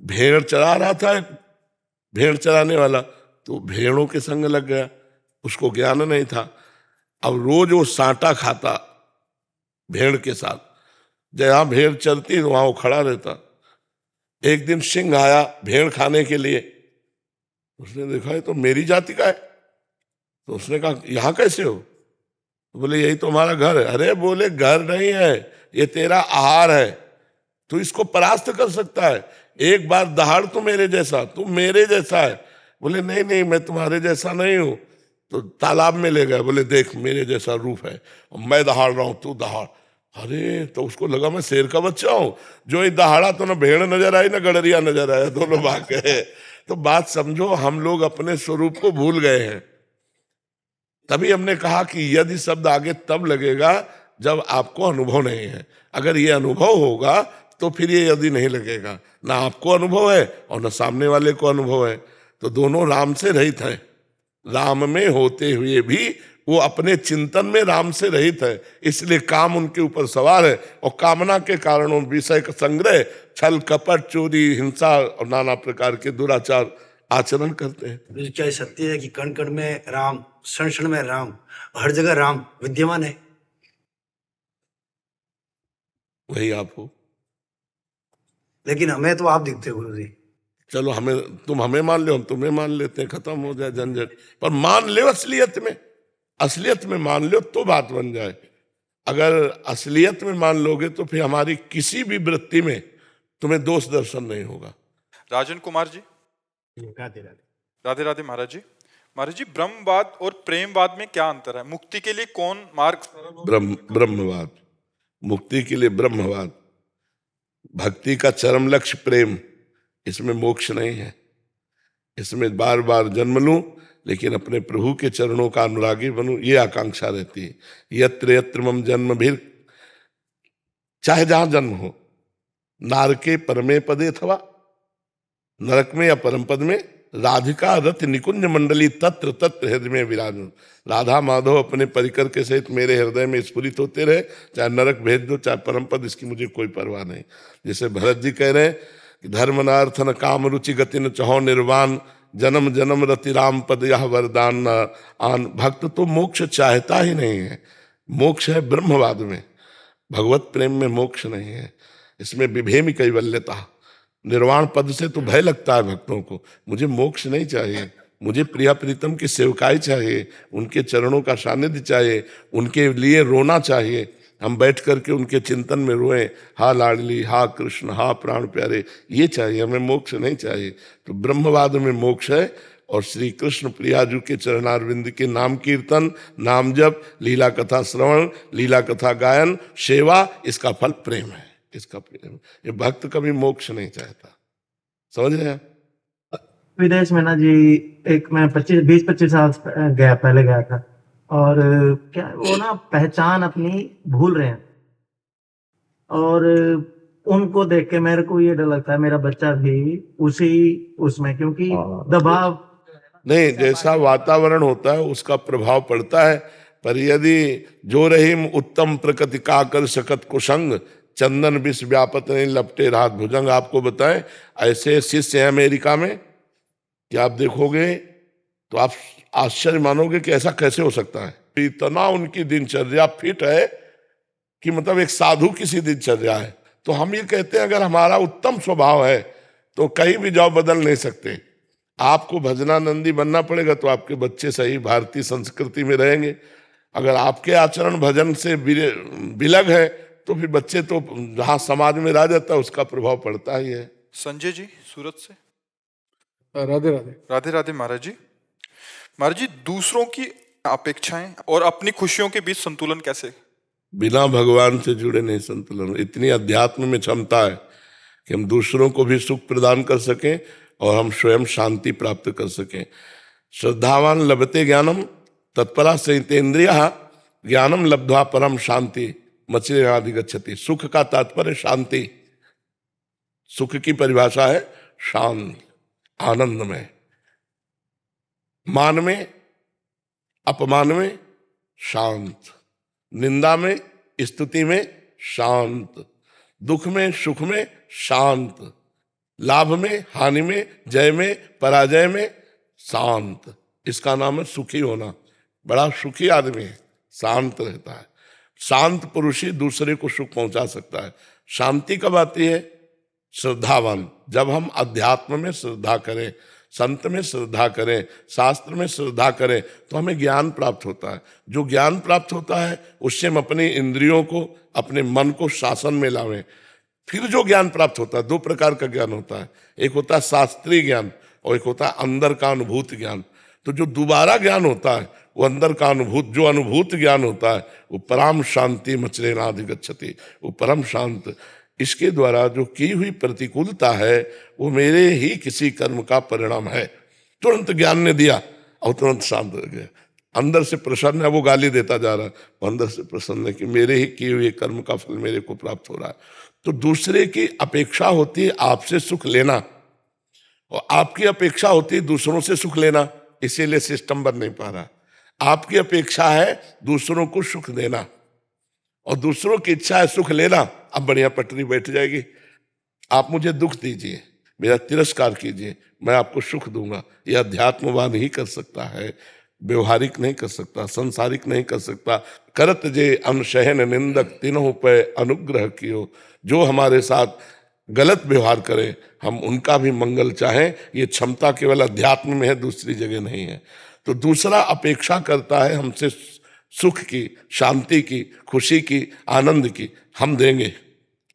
भेड़ चरा रहा था, भेड़ चराने वाला, तो भेड़ों के संग लग गया, उसको ज्ञान नहीं था। अब रोज वो सांटा खाता भेड़ के साथ, जहां भेड़ चलती वहां वो खड़ा रहता। एक दिन सिंह आया भेड़ खाने के लिए, उसने देखा ये तो मेरी जाति का है। तो उसने कहा यहाँ कैसे हो? तो बोले यही तो हमारा घर है। अरे बोले घर नहीं है, ये तेरा आहार है, तू इसको परास्त कर सकता है। एक बार दहाड़ तो मेरे जैसा, तू मेरे जैसा है। बोले नहीं नहीं मैं तुम्हारे जैसा नहीं हूं। तो तालाब में ले गए, बोले देख मेरे जैसा रूप है, और मैं दहाड़ रहा हूं तू दहाड़। अरे तो उसको लगा मैं शेर का बच्चा हूं, जो ही दहाड़ा तो ना भेड़ नजर आई ना गडरिया नजर आया, दोनों भाग गए। तो बात समझो, हम लोग अपने स्वरूप को भूल गए हैं। तभी हमने कहा कि यदि शब्द आगे तब लगेगा जब आपको अनुभव नहीं है। अगर ये अनुभव होगा तो फिर ये यदि नहीं लगेगा। ना आपको अनुभव है और ना सामने वाले को अनुभव है, तो दोनों राम से रहित हैं। राम में होते हुए भी वो अपने चिंतन में राम से रहित है, इसलिए काम उनके ऊपर सवार है। और कामना के कारणों विषय का संग्रह, छल कपट, चोरी, हिंसा और नाना प्रकार के दुराचार आचरण करते हैं। क्या सत्य है कि कण कण में राम, क्षण क्षण में राम, हर जगह राम विद्यमान है? वही आप हो। लेकिन हमें तो आप दिखते हो गुरु जी। चलो तुम हमें मान लो, हम तुम्हें मान लेते हैं, खत्म हो जाए झंझट। पर मान लो असलियत में मान लो तो बात बन जाए। अगर असलियत में मान लोगे तो फिर हमारी किसी भी वृत्ति में तुम्हें दोष दर्शन नहीं होगा। राजन कुमार जी। राधे राधे। राधे राधे महाराज जी। महाराज जी, ब्रह्मवाद और प्रेमवाद में क्या अंतर है? मुक्ति के लिए कौन मार्ग सरल हो? ब्रह्मवाद, मुक्ति के लिए ब्रह्मवाद, भक्ति का चरम लक्ष्य प्रेम, इसमें मोक्ष नहीं है। इसमें बार बार जन्म लूं लेकिन अपने प्रभु के चरणों का अनुरागी बनूं, ये आकांक्षा रहती है। यत्र यत्र मम जन्म भी, चाहे जहां जन्म हो, नारके परमे पदे अथवा, नरक में या परम पद में, राधिका रथ निकुंज मंडली तत्र तत्र हृदय में विराजन। राधा माधव अपने परिकर के सहित मेरे हृदय में स्फुरित होते रहे, चाहे नरक भेज दो चाहे परम पद, इसकी मुझे कोई परवाह नहीं। जैसे भरत जी कह रहे हैं कि धर्म नार्थ न काम रुचि गति न चहो निर्वाण, जन्म जन्म रति राम पद यह वरदान न आन। भक्त तो मोक्ष चाहता ही नहीं है, मोक्ष है ब्रह्मवाद में, भगवत प्रेम में मोक्ष नहीं है। इसमें विभेमी कैवल्यता, निर्वाण पद से तो भय लगता है भक्तों को। मुझे मोक्ष नहीं चाहिए, मुझे प्रिया प्रीतम की सेवकाई चाहिए, उनके चरणों का सानिध्य चाहिए, उनके लिए रोना चाहिए। हम बैठ करके उनके चिंतन में रोएं, हा लाडली, हा कृष्ण, हा प्राण प्यारे, ये चाहिए, हमें मोक्ष नहीं चाहिए। तो ब्रह्मवाद में मोक्ष है। और श्री कृष्ण प्रियाजू के चरणारविंद के नाम कीर्तन, नाम जप, लीला कथा श्रवण, लीला कथा गायन, सेवा, इसका फल प्रेम है, इसका प्रेम। ये भक्त कभी मोक्ष नहीं चाहता, समझ रहे हैं? विदेश में ना जी, एक मैं 20-25 साल पहले गया था, और क्या वो ना पहचान अपनी भूल रहे हैं, और उनको देख के मेरे को ये डर लगता है मेरा बच्चा भी उसी उसमें, क्योंकि दबाव नहीं, जैसा वातावरण होता है उसका प्रभाव पड़ता है। पर यदि जो रहीम उत्तम प्रकृति का कर सकत कुसंग, चंदन विष व्यापत नहीं लपटे रात भुजंग। आपको बताएं, ऐसे शिष्य हैं अमेरिका में कि आप देखोगे तो आप आश्चर्य मानोगे कि ऐसा कैसे हो सकता है। इतना उनकी दिनचर्या फिट है कि मतलब एक साधु किसी दिनचर्या है। तो हम ये कहते हैं अगर हमारा उत्तम स्वभाव है तो कहीं भी जाओ बदल नहीं सकते। आपको भजनानंदी बनना पड़ेगा तो आपके बच्चे सही भारतीय संस्कृति में रहेंगे। अगर आपके आचरण भजन से विलग है तो फिर बच्चे तो जहां समाज में रह जाता है उसका प्रभाव पड़ता ही है। संजय जी सूरत से। राधे राधे। राधे राधे महाराज जी। महाराज जी, दूसरों की अपेक्षाएं और अपनी खुशियों के बीच संतुलन कैसे? बिना भगवान से जुड़े नहीं संतुलन। इतनी अध्यात्म में क्षमता है कि हम दूसरों को भी सुख प्रदान कर सकें और हम स्वयं शांति प्राप्त कर सकें। श्रद्धावान लभते ज्ञानम तत्परा संयतेन्द्रियः ज्ञानम लब्ध्वा परम शांति मचिराधिगच्छति। सुख का तात्पर्य शांति। सुख की परिभाषा है शांत, आनंद में, मान में, अपमान में शांत, निंदा में, स्तुति में शांत, दुख में, सुख में शांत, लाभ में, हानि में, जय में, पराजय में शांत। इसका नाम है सुखी होना। बड़ा सुखी आदमी है, शांत रहता है। शांत पुरुष ही दूसरे को सुख पहुंचा सकता है। शांति कब आती है? श्रद्धावान। जब हम अध्यात्म में श्रद्धा करें, संत में श्रद्धा करें, शास्त्र में श्रद्धा करें तो हमें ज्ञान प्राप्त होता है। जो ज्ञान प्राप्त होता है उससे हम अपनी इंद्रियों को, अपने मन को शासन में लावें। फिर जो ज्ञान प्राप्त होता है, दो प्रकार का ज्ञान होता है, एक होता है शास्त्रीय ज्ञान और एक होता है अंदर का अनुभूत ज्ञान। तो जो दोबारा ज्ञान होता है वो अंदर का जो अनुभूत ज्ञान होता है वो परम शांति मचरेणाधिगच्छति, वो परम शांत। इसके द्वारा जो की हुई प्रतिकूलता है वो मेरे ही किसी कर्म का परिणाम है। तुरंत ज्ञान ने दिया और तुरंत शांत हो गया। अंदर से प्रसन्न है, वो गाली देता जा रहा है, वो अंदर से प्रसन्न है कि मेरे ही किए हुए कर्म का फल मेरे को प्राप्त हो रहा है। तो दूसरे की अपेक्षा होती है आपसे सुख लेना और आपकी अपेक्षा होती है दूसरों से सुख लेना, इसीलिए सिस्टम बन नहीं पा रहा। आपकी अपेक्षा है दूसरों को सुख देना और दूसरों की इच्छा है सुख लेना। अब बढ़िया पटरी बैठ जाएगी। आप मुझे दुख दीजिए, मेरा तिरस्कार कीजिए, मैं आपको सुख दूंगा। यह अध्यात्मवान ही कर सकता है, व्यवहारिक नहीं कर सकता, संसारिक नहीं कर सकता। करत जे अनशहन निंदक तीनों पे अनुग्रह कियो। जो हमारे साथ गलत व्यवहार करे हम उनका भी मंगल चाहें, ये क्षमता केवल अध्यात्म में है, दूसरी जगह नहीं है। तो दूसरा अपेक्षा करता है हमसे सुख की, शांति की, खुशी की, आनंद की, हम देंगे,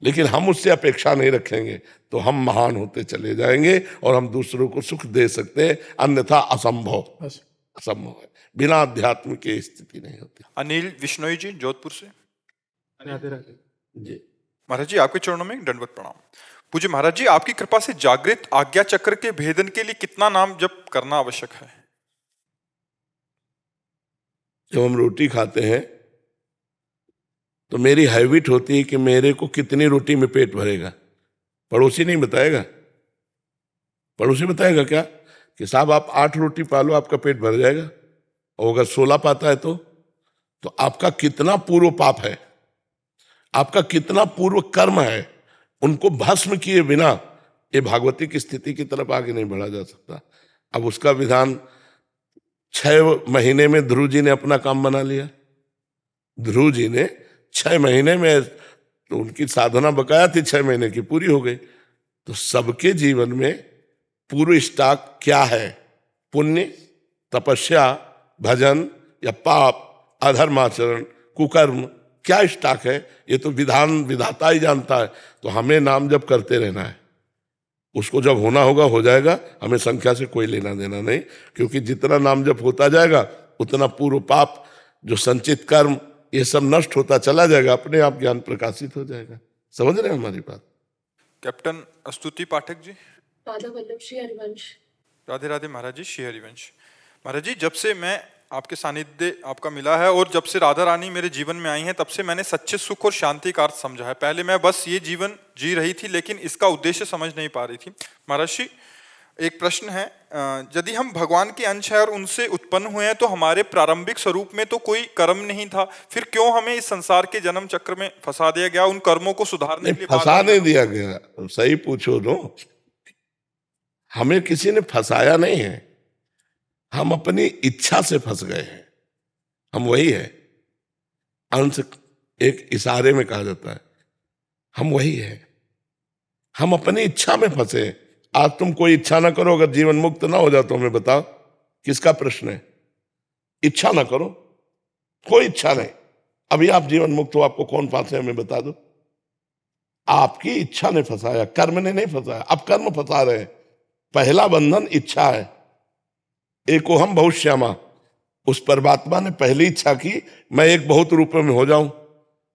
लेकिन हम उससे अपेक्षा नहीं रखेंगे तो हम महान होते चले जाएंगे और हम दूसरों को सुख दे सकते हैं, अन्यथा असंभव। असंभव है। बिना अध्यात्म की स्थिति नहीं होती। अनिल विश्नोई जी जोधपुर से। राधे राधे। जी महाराज जी आपके चरणों में दंडवत प्रणाम। पूज्य महाराज जी आपकी कृपा से जागृत आज्ञा चक्र के भेदन के लिए कितना नाम जप करना आवश्यक है? जब हम रोटी खाते हैं तो मेरी हैबिट होती है कि मेरे को कितनी रोटी में पेट भरेगा। पड़ोसी नहीं बताएगा। पड़ोसी बताएगा क्या कि साहब आप 8 रोटी पालो आपका पेट भर जाएगा, और अगर 16 पाता है तो आपका कितना पूर्व पाप है, आपका कितना पूर्व कर्म है, उनको भस्म किए बिना ये भागवती की स्थिति की तरफ आगे नहीं बढ़ा जा सकता। अब उसका विधान 6 महीने में ध्रुव जी ने अपना काम बना लिया। ध्रुव जी ने 6 महीने में, तो उनकी साधना बकाया थी 6 महीने की, पूरी हो गई। तो सबके जीवन में पूर्व स्टॉक क्या है? पुण्य, तपस्या, भजन या पाप, अधर्माचरण, कुकर्म, क्या स्टॉक है? ये तो विधाता ही जानता है। तो हमें नाम जप करते रहना है। उसको जब होना होगा हो जाएगा, हमें संख्या से कोई लेना देना नहीं, क्योंकि जितना नाम जप होता जाएगा उतना पूर्व पाप, जो संचित कर्म, ये सब नष्ट होता चला जाएगा, अपने आप ज्ञान प्रकाशित हो जाएगा। समझ रहे हैं हमारी बात? कैप्टन स्तुति पाठक जी। राधा वल्लभ श्री हरिवंश। राधे राधे महाराज जी। श्री हरिवंश। महाराज जी जब से मैं आपके सानिध्य आपका मिला है और जब से राधा रानी मेरे जीवन में आई हैं, तब से मैंने सच्चे सुख और शांति का अर्थ समझा है। पहले मैं बस ये जीवन जी रही थी, लेकिन इसका उद्देश्य समझ नहीं पा रही थी। महाराज जी एक प्रश्न है, यदि हम भगवान के अंश है और उनसे उत्पन्न हुए हैं, तो हमारे प्रारंभिक स्वरूप में तो कोई कर्म नहीं था, फिर क्यों हमें इस संसार के जन्म चक्र में फंसा दिया गया? उन कर्मों को सुधारने के लिए फंसा नहीं दिया गया। सही पूछो तो हमें किसी ने फंसाया नहीं है, हम अपनी इच्छा से फंस गए हैं। हम वही है। अंश एक इशारे में कहा जाता है, हम वही है। हम अपनी इच्छा में फंसे। आज तुम कोई इच्छा ना करो, अगर जीवन मुक्त ना हो जाओ तो हमें बताओ किसका प्रश्न है? इच्छा ना करो, कोई इच्छा नहीं, अभी आप जीवन मुक्त हो, आपको कौन फांसे हमें बता दो। आपकी इच्छा ने फंसाया, कर्म ने नहीं फंसाया। अब कर्म फंसा रहे हैं। पहला बंधन इच्छा है। एको हम बहुत श्यामा, उस परमात्मा ने पहली इच्छा की मैं एक बहुत रूपों में हो जाऊं।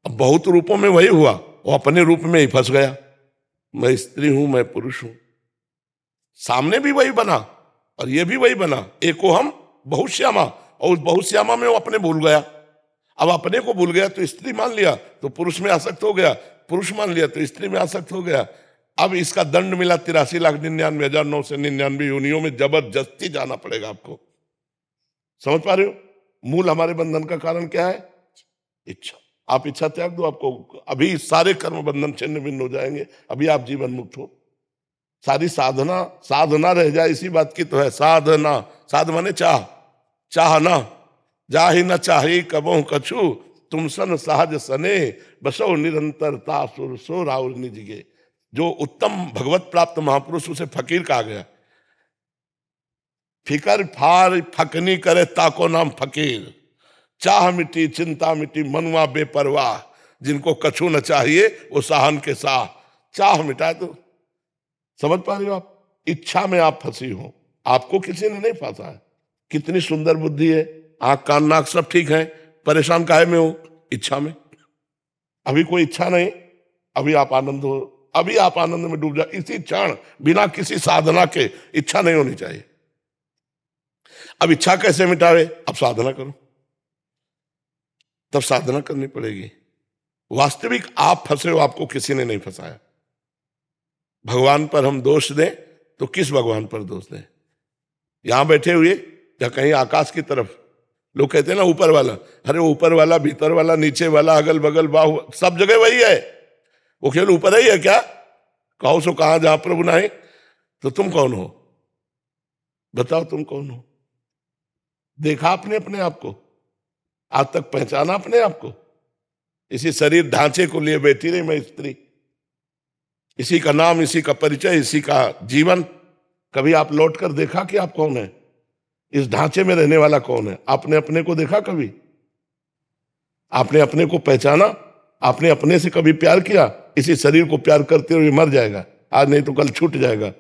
अब बहुत रूपों में वही हुआ, वो अपने रूप में ही फंस गया। मैं स्त्री हूं, मैं पुरुष हूं। सामने भी वही बना और ये भी वही बना, एको हम बहुत श्यामा, और उस बहुत श्यामा में वो अपने भूल गया। अब अपने को भूल गया तो स्त्री मान लिया तो पुरुष में आसक्त हो गया, पुरुष मान लिया तो स्त्री में आसक्त हो गया। अब इसका दंड मिला 83,99,999 योनियों में, जबरदस्ती जाना पड़ेगा आपको। समझ पा रहे हो? मूल हमारे बंधन का कारण क्या है? इच्छा। आप इच्छा त्याग दो, आपको अभी सारे कर्म बंधन छिन्न भिन्न हो जाएंगे। अभी आप जीवन मुक्त हो। सारी साधना रह जाए, इसी बात की तो है साधना। साध माने चाहना। जा ही न चाही कबहु कछु, तुम सन सहज सने, बसो निरंतरता सुर सो राउर निज गे। जो उत्तम भगवत प्राप्त महापुरुष, उसे फकीर कहा गया। फिकर फार फकनी करे ताको नाम फकीर, चाह मिटी चिंता मिटी मनुआ बेपरवाह, जिनको कछु न चाहिए वो साहन के साह। चाह मिटा दो। समझ पा रहे हो आप? इच्छा में आप फंसी हो, आपको किसी ने नहीं फंसा है। कितनी सुंदर बुद्धि है, आंख कान नाक सब ठीक है, परेशान काहे में हो? इच्छा में। अभी कोई इच्छा नहीं, अभी आप आनंद हो, अभी आप आनंद में डूब जाओ इसी क्षण, बिना किसी साधना के। इच्छा नहीं होनी चाहिए। अब इच्छा कैसे मिटावे? अब साधना करो, तब साधना करनी पड़ेगी। वास्तविक आप फंसे हो, आपको किसी ने नहीं फंसाया। भगवान पर हम दोष दें तो किस भगवान पर दोष दें? यहां बैठे हुए या कहीं आकाश की तरफ, लोग कहते हैं ना ऊपर वाला। अरे ऊपर वाला, भीतर वाला, नीचे वाला, अगल बगल, बाहु, सब जगह वही है। वो केवल ऊपर ही है क्या? कहो सो कहां जहां प्रभु नहीं। तो तुम कौन हो? बताओ तुम कौन हो? देखा आपने अपने आप को? आज तक पहचाना अपने आप को? इसी शरीर ढांचे को लिए बैठी रही मैं स्त्री, इसी का नाम, इसी का परिचय, इसी का जीवन। कभी आप लौट कर देखा कि आप कौन है? इस ढांचे में रहने वाला कौन है? आपने अपने को देखा कभी? आपने अपने को पहचाना? आपने अपने से कभी प्यार किया? इसी शरीर को प्यार करते हुए मर जाएगा आज, नहीं तो कल छूट जाएगा,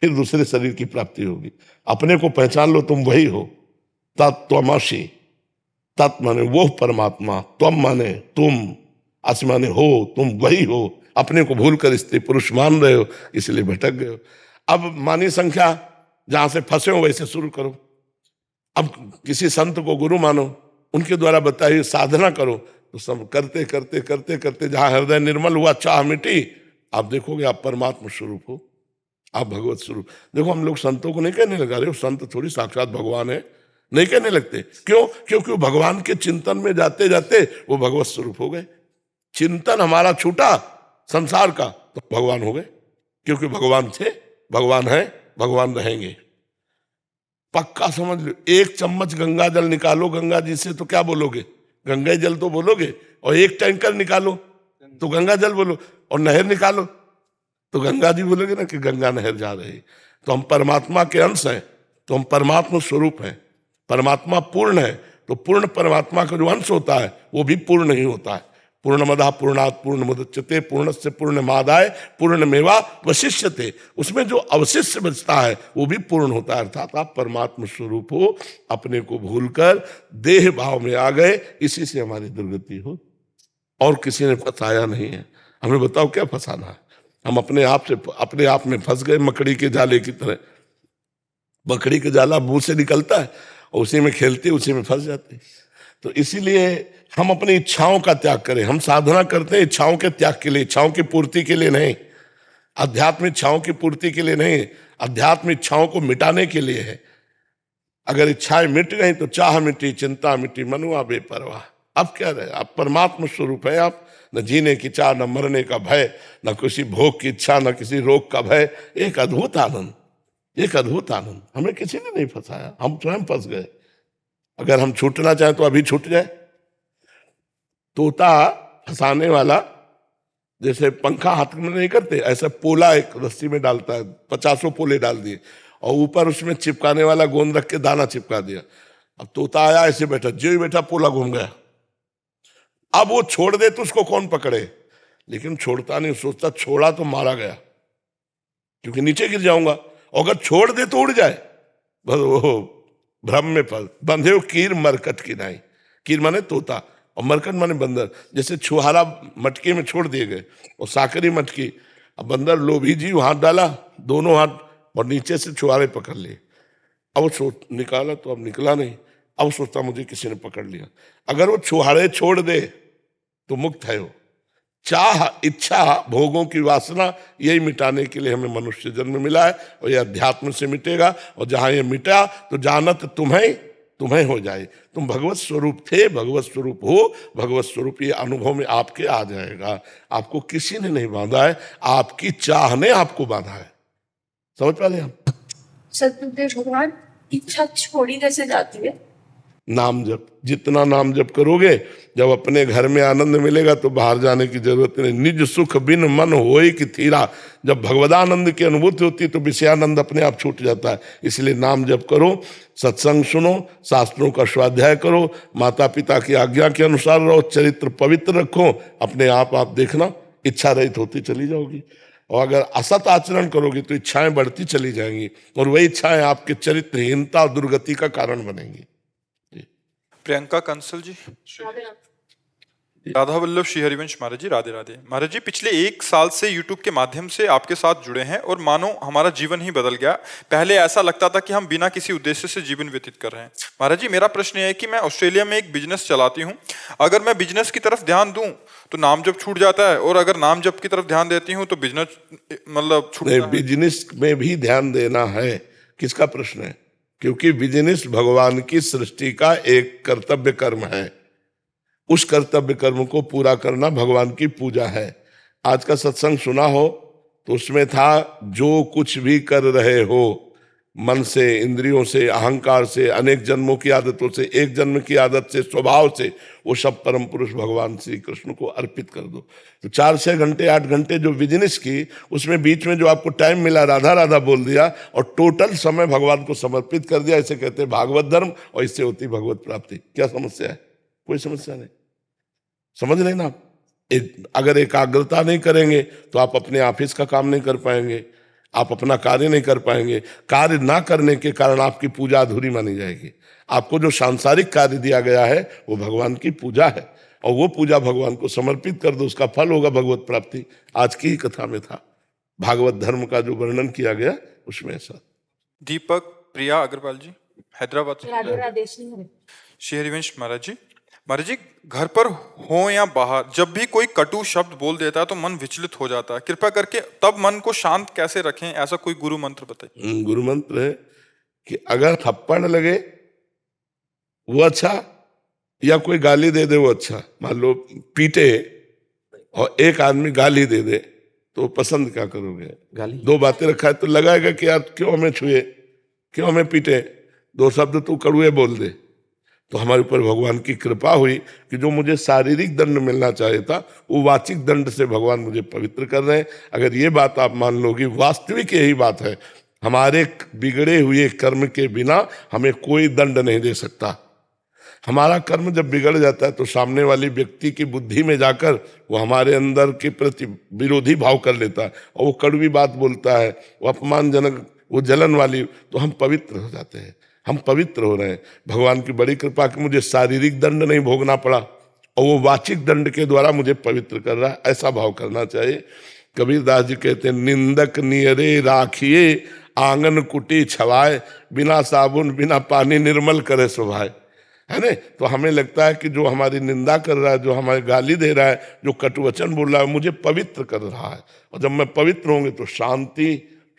फिर दूसरे शरीर की प्राप्ति होगी। अपने को पहचान लो, तुम वही हो, तत्त्वमसि, तत् माने वो परमात्मा, त्वम माने तुम, असि माने हो, तुम वही हो। अपने को भूलकर स्त्री पुरुष मान रहे हो, इसलिए भटक गए हो। अब मानी संख्या जहां से फंसे हो वैसे शुरू करो। अब किसी संत को गुरु मानो, उनके द्वारा बताई हुई साधना करो, तो सब करते करते करते करते जहां हृदय निर्मल हुआ, चाह मिटी, आप देखोगे आप परमात्मा स्वरूप हो, आप भगवत स्वरूप। देखो हम लोग संतों को नहीं कहने लगा रहे हो, संत थोड़ी साक्षात भगवान है, नहीं कहने लगते। क्यों? क्योंकि वो भगवान के चिंतन में जाते जाते वो भगवत स्वरूप हो गए। चिंतन हमारा छूटा संसार का तो भगवान हो गए, क्योंकि भगवान थे, भगवान है, भगवान रहेंगे। पक्का समझ लो। 1 चम्मच गंगा जल निकालो गंगा जी से तो क्या बोलोगे? गंगा जल तो बोलोगे। और 1 टैंकर निकालो तो गंगा जल बोलो, और नहर निकालो तो गंगा जी बोलोगे ना कि गंगा नहर जा रही। तो हम परमात्मा के अंश हैं, तो हम परमात्मा स्वरूप हैं। परमात्मा पूर्ण है, तो पूर्ण परमात्मा का जो अंश होता है वो भी पूर्ण नहीं होता है। पूर्णमदः पूर्णात् पूर्णमुदच्यते पूर्णस्य पूर्णमादाय पूर्णमेवा वशिष्यते। उसमें जो अवशिष्ट बचता है वो भी पूर्ण होता है। अर्थात आप परमात्मा स्वरूप हो, अपने को भूलकर देह भाव में आ गए, इसी से हमारी दुर्गति हो। और किसी ने फंसाया नहीं है। हमें बताओ क्या फंसाना है? हम अपने आप में फंस गए, मकड़ी के जाले की तरह। मकड़ी का जाला मुंह से निकलता है और उसी में खेलते, उसी में फंस जाते। तो इसीलिए हम अपनी इच्छाओं का त्याग करें। हम साधना करते हैं इच्छाओं के त्याग के लिए, इच्छाओं की पूर्ति के लिए नहीं। अध्यात्म इच्छाओं की पूर्ति के लिए नहीं, अध्यात्म इच्छाओं को मिटाने के लिए है। अगर इच्छाएं मिट गई तो चाह मिटी, चिंता मिटी, मनुआ बेपरवाह। अब क्या रहे? आप परमात्मा स्वरूप है। आप न जीने की चाह, न मरने का भय, न किसी भोग की इच्छा, न किसी रोग का भय। एक अद्भुत आनंद, एक अद्भुत आनंद। हमें किसी ने नहीं फंसाया, हम स्वयं फंस गए। अगर हम छूटना चाहें तो अभी छूट जाए। तोता फंसाने वाला जैसे पंखा हाथ में नहीं करते, ऐसा पोला एक रस्सी में डालता है, 50 पोले डाल दिए और ऊपर उसमें चिपकाने वाला गोंद रख के दाना चिपका दिया। अब तोता आया, ऐसे बैठा, जो ही बैठा पोला घूम गया। अब वो छोड़ दे तो उसको कौन पकड़े? लेकिन छोड़ता नहीं, सोचता छोड़ा तो मारा गया, क्योंकि नीचे गिर जाऊंगा। और अगर छोड़ दे तो उड़ जाए। बस वो भ्रम में फंस। बंधे हो कीर मरकट की नाई। कीर माने तोता और मरकट माने बंदर। जैसे छुहारा मटके में छोड़ दिए गए और साकरी मटकी, अब बंदर लोभी जी हाथ डाला, दोनों हाथ, और नीचे से छुहारे पकड़ लिए। अब वो निकाला तो अब निकला नहीं। अब सोचता मुझे किसी ने पकड़ लिया। अगर वो छुहारे छोड़ दे तो मुक्त है वो। चाह, इच्छा, भोगों की वासना, यही मिटाने के लिए हमें मनुष्य जन्म मिला है, और यह अध्यात्म से मिटेगा। और जहां ये मिटा तो जानत तुम्हें हो जाए। तुम भगवत स्वरूप थे, भगवत स्वरूप हो, भगवत स्वरूप ये अनुभव में आपके आ जाएगा। आपको किसी ने नहीं बांधा है, आपकी चाह ने आपको बांधा है। समझ पा रहे हम? सतगुरुदेव भगवान, इच्छा छोड़ी कैसे जाती है? नाम जप। जितना नाम जप करोगे, जब अपने घर में आनंद मिलेगा तो बाहर जाने की जरूरत नहीं। निज सुख बिन मन होए कि थीरा। जब भगवदानंद की अनुभूति होती है तो विषयानंद अपने आप छूट जाता है। इसलिए नाम जप करो, सत्संग सुनो, शास्त्रों का स्वाध्याय करो, माता पिता की आज्ञा के अनुसार रहो, चरित्र पवित्र रखो। अपने आप देखना इच्छा रहित होती चली जाओगी। और अगर असत आचरण करोगे तो इच्छाएं बढ़ती चली जाएंगी, और वही इच्छाएं आपके चरित्रहीनता और दुर्गति का कारण बनेंगी। प्रियंका कंसल जी। राधे राधे। राधा वल्लभ श्री हरिवंश महाराज जी, राधे राधे। महाराज जी, पिछले 1 साल से YouTube के माध्यम से आपके साथ जुड़े हैं और मानो हमारा जीवन ही बदल गया। पहले ऐसा लगता था कि हम बिना किसी उद्देश्य से जीवन व्यतीत कर रहे हैं। महाराज जी, मेरा प्रश्न है कि मैं ऑस्ट्रेलिया में एक बिजनेस चलाती हूँ। अगर मैं बिजनेस की तरफ ध्यान दूं तो नाम जप छूट जाता है, और अगर नाम जप की तरफ ध्यान देती हूँ तो बिजनेस मतलब छूट जाता है। बिजनेस में भी ध्यान देना है। किसका प्रश्न है? क्योंकि बिजनेस भगवान की सृष्टि का एक कर्तव्य कर्म है। उस कर्तव्य कर्म को पूरा करना भगवान की पूजा है। आज का सत्संग सुना हो तो उसमें था, जो कुछ भी कर रहे हो मन से, इंद्रियों से, अहंकार से, अनेक जन्मों की आदतों से, एक जन्म की आदत से, स्वभाव से, वो सब परम पुरुष भगवान श्री कृष्ण को अर्पित कर दो। तो 4-6 घंटे 8 घंटे जो बिजनेस की, उसमें बीच में जो आपको टाइम मिला, राधा राधा बोल दिया और टोटल समय भगवान को समर्पित कर दिया। इसे कहते हैं भागवत धर्म, और इससे होती भगवत प्राप्ति। क्या समस्या है? कोई समस्या नहीं। समझ लेना आप। अगर एकाग्रता नहीं करेंगे तो आप अपने ऑफिस का काम नहीं कर पाएंगे। आप अपना कार्य नहीं कर पाएंगे। कार्य ना करने के कारण आपकी पूजा अधूरी मानी जाएगी। आपको जो सांसारिक कार्य दिया गया है वो भगवान की पूजा है, और वो पूजा भगवान को समर्पित कर दो, उसका फल होगा भगवत प्राप्ति। आज की ही कथा में था, भागवत धर्म का जो वर्णन किया गया उसमें ऐसा। दीपक प्रिया अग्रवाल जी, हैदराबाद से। राधे राधे श्री हरि। श्री हरिवंश महाराज जी, महाराज जी घर पर हो या बाहर जब भी कोई कटु शब्द बोल देता है तो मन विचलित हो जाता है, कृपया करके तब मन को शांत कैसे रखें, ऐसा कोई गुरु मंत्र बताइए। गुरु मंत्र है कि अगर थप्पड़ लगे वो अच्छा, या कोई गाली दे दे वो अच्छा। मान लो पीटे और एक आदमी गाली दे दे तो पसंद क्या करोगे? गाली। दो बातें रखा है तो लगाएगा कि यार क्यों हमें छुए, क्यों हमें पीटे, दो शब्द तू कड़ुए बोल दे। तो हमारे ऊपर भगवान की कृपा हुई कि जो मुझे शारीरिक दंड मिलना चाहिए था वो वाचिक दंड से भगवान मुझे पवित्र कर रहे हैं। अगर ये बात आप मान लोगे, वास्तविक यही बात है, हमारे बिगड़े हुए कर्म के बिना हमें कोई दंड नहीं दे सकता। हमारा कर्म जब बिगड़ जाता है तो सामने वाली व्यक्ति की बुद्धि में जाकर वो हमारे अंदर के प्रति विरोधी भाव कर लेता है और वो कड़वी बात बोलता है, वो अपमानजनक, वो जलन वाली, तो हम पवित्र हो जाते हैं, हम पवित्र हो रहे हैं। भगवान की बड़ी कृपा कि मुझे शारीरिक दंड नहीं भोगना पड़ा और वो वाचिक दंड के द्वारा मुझे पवित्र कर रहा है, ऐसा भाव करना चाहिए। कबीरदास जी कहते हैं, निंदक नियरे राखिए आंगन कुटी छवाए, बिना साबुन बिना पानी निर्मल करे स्वभाए, है ना। तो हमें लगता है कि जो हमारी निंदा कर रहा है, जो हमारे गाली दे रहा है, जो कटुवचन बोल रहा है, मुझे पवित्र कर रहा है। और जब मैं पवित्र होंगे तो शांति,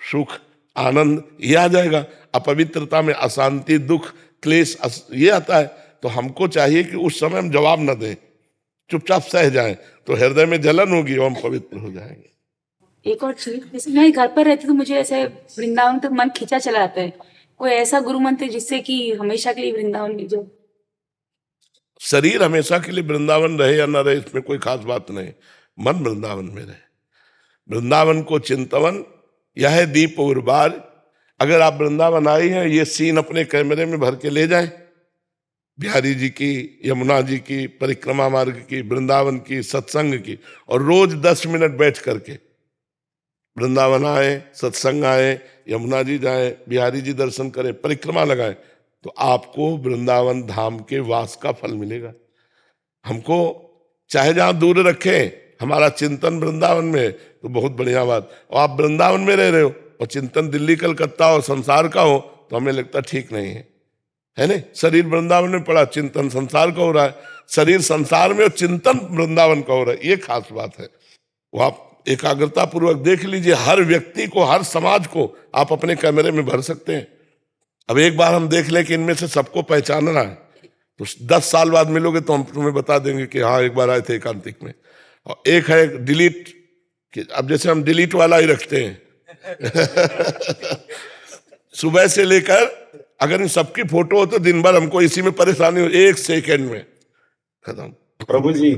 सुख, आनंद ये आ जाएगा। अपवित्रता में अशांति, दुख, क्लेश ये आता है। तो हमको चाहिए कि उस समय हम जवाब न दें, चुपचाप सह जाएं, तो हृदय में जलन होगी और हम पवित्र हो जाएंगे। एक और चीज, जैसे मैं घर पर रहती तो मुझे ऐसे वृंदावन तक मन खींचा चला जाता है, कोई ऐसा गुरु मंत्र जिससे कि हमेशा के लिए वृंदावन में जो शरीर हमेशा के लिए वृंदावन रहे या न रहे इसमें कोई खास बात नहीं, मन वृंदावन में रहे। वृंदावन को चिंतवन यह है दीप और बार। अगर आप वृंदावन आई हैं, ये सीन अपने कैमरे में भर के ले जाएं, बिहारी जी की, यमुना जी की, परिक्रमा मार्ग की, वृंदावन की, सत्संग की, और रोज 10 मिनट बैठ करके वृंदावन आए, सत्संग आए, यमुना जी जाए, बिहारी जी दर्शन करें, परिक्रमा लगाएं, तो आपको वृंदावन धाम के वास का फल मिलेगा। हमको चाहे जहां दूर रखें, हमारा चिंतन वृंदावन में है तो बहुत बढ़िया बात। और आप वृंदावन में रह रहे हो और चिंतन दिल्ली कलकत्ता और संसार का हो तो हमें लगता ठीक नहीं है ना। शरीर वृंदावन में पड़ा, चिंतन संसार का हो रहा है, शरीर संसार में और चिंतन वृंदावन का हो रहा है, ये खास बात है। वो आप एकाग्रता पूर्वक देख लीजिए, हर व्यक्ति को, हर समाज को आप अपने कैमरे में भर सकते हैं। अब एक बार हम देख लें कि इनमें से सबको पहचानना है तो 10 साल बाद मिलोगे तो हम तुम्हें बता देंगे कि हाँ एक बार आए थे एकांतिक में। और एक है डिलीट, कि अब जैसे हम डिलीट वाला ही रखते हैं सुबह से लेकर, अगर इन सबकी फोटो हो तो दिन भर हमको इसी में परेशानी हो, 1 सेकंड में खत्म। प्रभु जी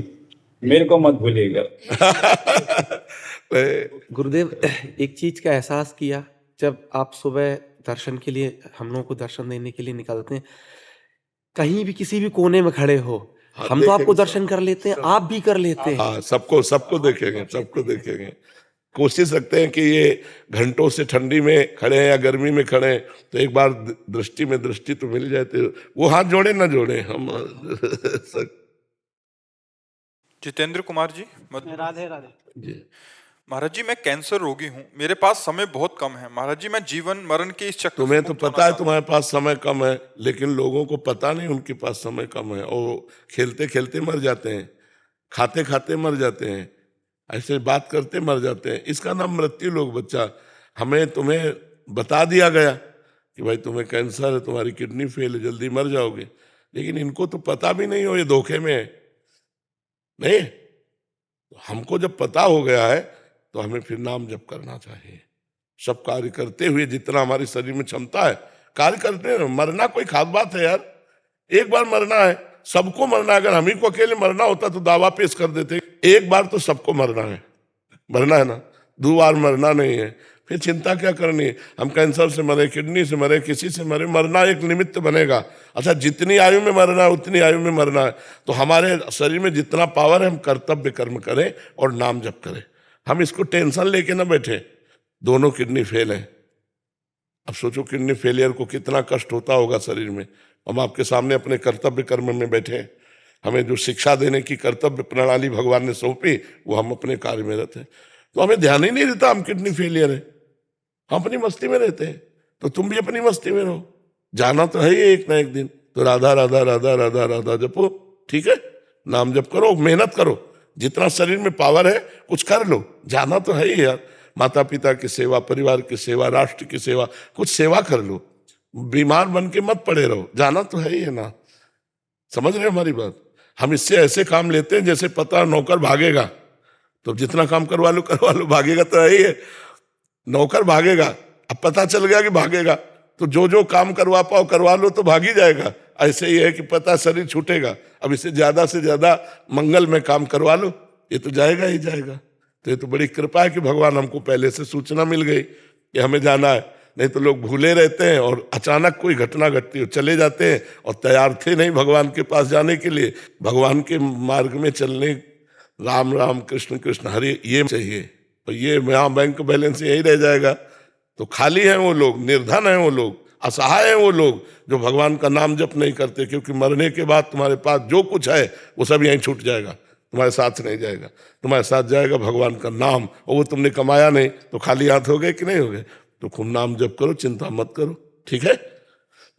मेरे को मत भूलिएगा। गुरुदेव, एक चीज का एहसास किया जब आप सुबह दर्शन के लिए, हम लोगों को दर्शन देने के लिए निकलते हैं, कहीं भी किसी भी कोने में खड़े हो, हम तो आपको दर्शन कर लेते हैं, आप भी कर लेते हैं। हाँ, सबको देखेंगे, सबको देखेंगे। कोशिश रखते हैं कि ये घंटों से ठंडी में खड़े हैं या गर्मी में खड़े हैं तो एक बार दृष्टि में दृष्टि तो मिल जाती है। वो हाथ जोड़े ना जोड़े हम। जितेंद्र कुमार जी, राधे राधे जी महाराज जी मैं कैंसर रोगी हूँ, मेरे पास समय बहुत कम है। महाराज जी मैं जीवन मरण के इस चक्र तुम्हें से तो मुक्त होना पता है चाहता तुम्हारे पास समय कम है, लेकिन लोगों को पता नहीं उनके पास समय कम है, और खेलते खेलते मर जाते हैं, खाते खाते मर जाते हैं, ऐसे बात करते मर जाते हैं। इसका नाम मृत्यु लोग। बच्चा, हमें तुम्हें बता दिया गया कि भाई तुम्हें कैंसर है, तुम्हारी किडनी फेल है, जल्दी मर जाओगे, लेकिन इनको तो पता भी नहीं हो, ये धोखे में है। नहीं, हमको जब पता हो गया है तो हमें फिर नाम जप करना चाहिए। सब कार्य करते हुए जितना हमारे शरीर में क्षमता है कार्य करते हैं। मरना कोई खास बात है यार, एक बार मरना है, सबको मरना है। अगर हम ही को अकेले मरना होता तो दावा पेश कर देते, एक बार तो सबको मरना है ना, 2 बार मरना नहीं है, फिर चिंता क्या करनी है। हम कैंसर से मरे, किडनी से मरे, किसी से मरे, मरना एक निमित्त बनेगा। अच्छा, जितनी आयु में मरना है उतनी आयु में मरना है, तो हमारे शरीर में जितना पावर है हम कर्तव्य कर्म करें और नाम जप करें। हम इसको टेंशन लेके ना बैठे, दोनों किडनी फेल है। अब सोचो किडनी फेलियर को कितना कष्ट होता होगा शरीर में। हम आपके सामने अपने कर्तव्य कर्म में बैठे हैं, हमें जो शिक्षा देने की कर्तव्य प्रणाली भगवान ने सौंपी वो हम अपने कार्य में रहते हैं, तो हमें ध्यान ही नहीं देता हम किडनी फेलियर है, हम अपनी मस्ती में रहते हैं। तो तुम भी अपनी मस्ती में रहो, जाना तो है ही एक ना एक दिन। तो राधा राधा राधा राधा राधा जपो, ठीक है, नाम जप करो, मेहनत करो, जितना शरीर में पावर है कुछ कर लो, जाना तो है ही यार। माता पिता की सेवा, परिवार की सेवा, राष्ट्र की सेवा, कुछ सेवा कर लो, बीमार बन के मत पड़े रहो, जाना तो है ही है ना। समझ रहे हो हमारी बात? हम इससे ऐसे काम लेते हैं जैसे पता नौकर भागेगा, तो जितना काम करवा लो, भागेगा तो है ही है, नौकर भागेगा। अब पता चल गया कि भागेगा, तो जो जो काम करवा पाओ करवा लो, तो भाग ही जाएगा। ऐसे ही है कि पता शरीर छूटेगा, अब इसे ज्यादा से ज्यादा मंगल में काम करवा लो, ये तो जाएगा ही जाएगा। तो ये तो बड़ी कृपा है कि भगवान हमको पहले से सूचना मिल गई कि हमें जाना है, नहीं तो लोग भूले रहते हैं और अचानक कोई घटना घटती हो चले जाते हैं, और तैयार थे नहीं भगवान के पास जाने के लिए। भगवान के मार्ग में चलने, राम राम कृष्ण कृष्ण हरे ये चाहिए, और ये यहाँ बैंक बैलेंस यही रह जाएगा। तो खाली हैं वो लोग, निर्धन हैं वो लोग, असहाय हैं वो लोग जो भगवान का नाम जप नहीं करते, क्योंकि मरने के बाद तुम्हारे पास जो कुछ है वो सब यहीं छूट जाएगा, तुम्हारे साथ नहीं जाएगा। तुम्हारे साथ जाएगा भगवान का नाम, और वो तुमने कमाया नहीं तो खाली हाथ हो गए कि नहीं हो गए। तो खूब नाम जप करो, चिंता मत करो, ठीक है।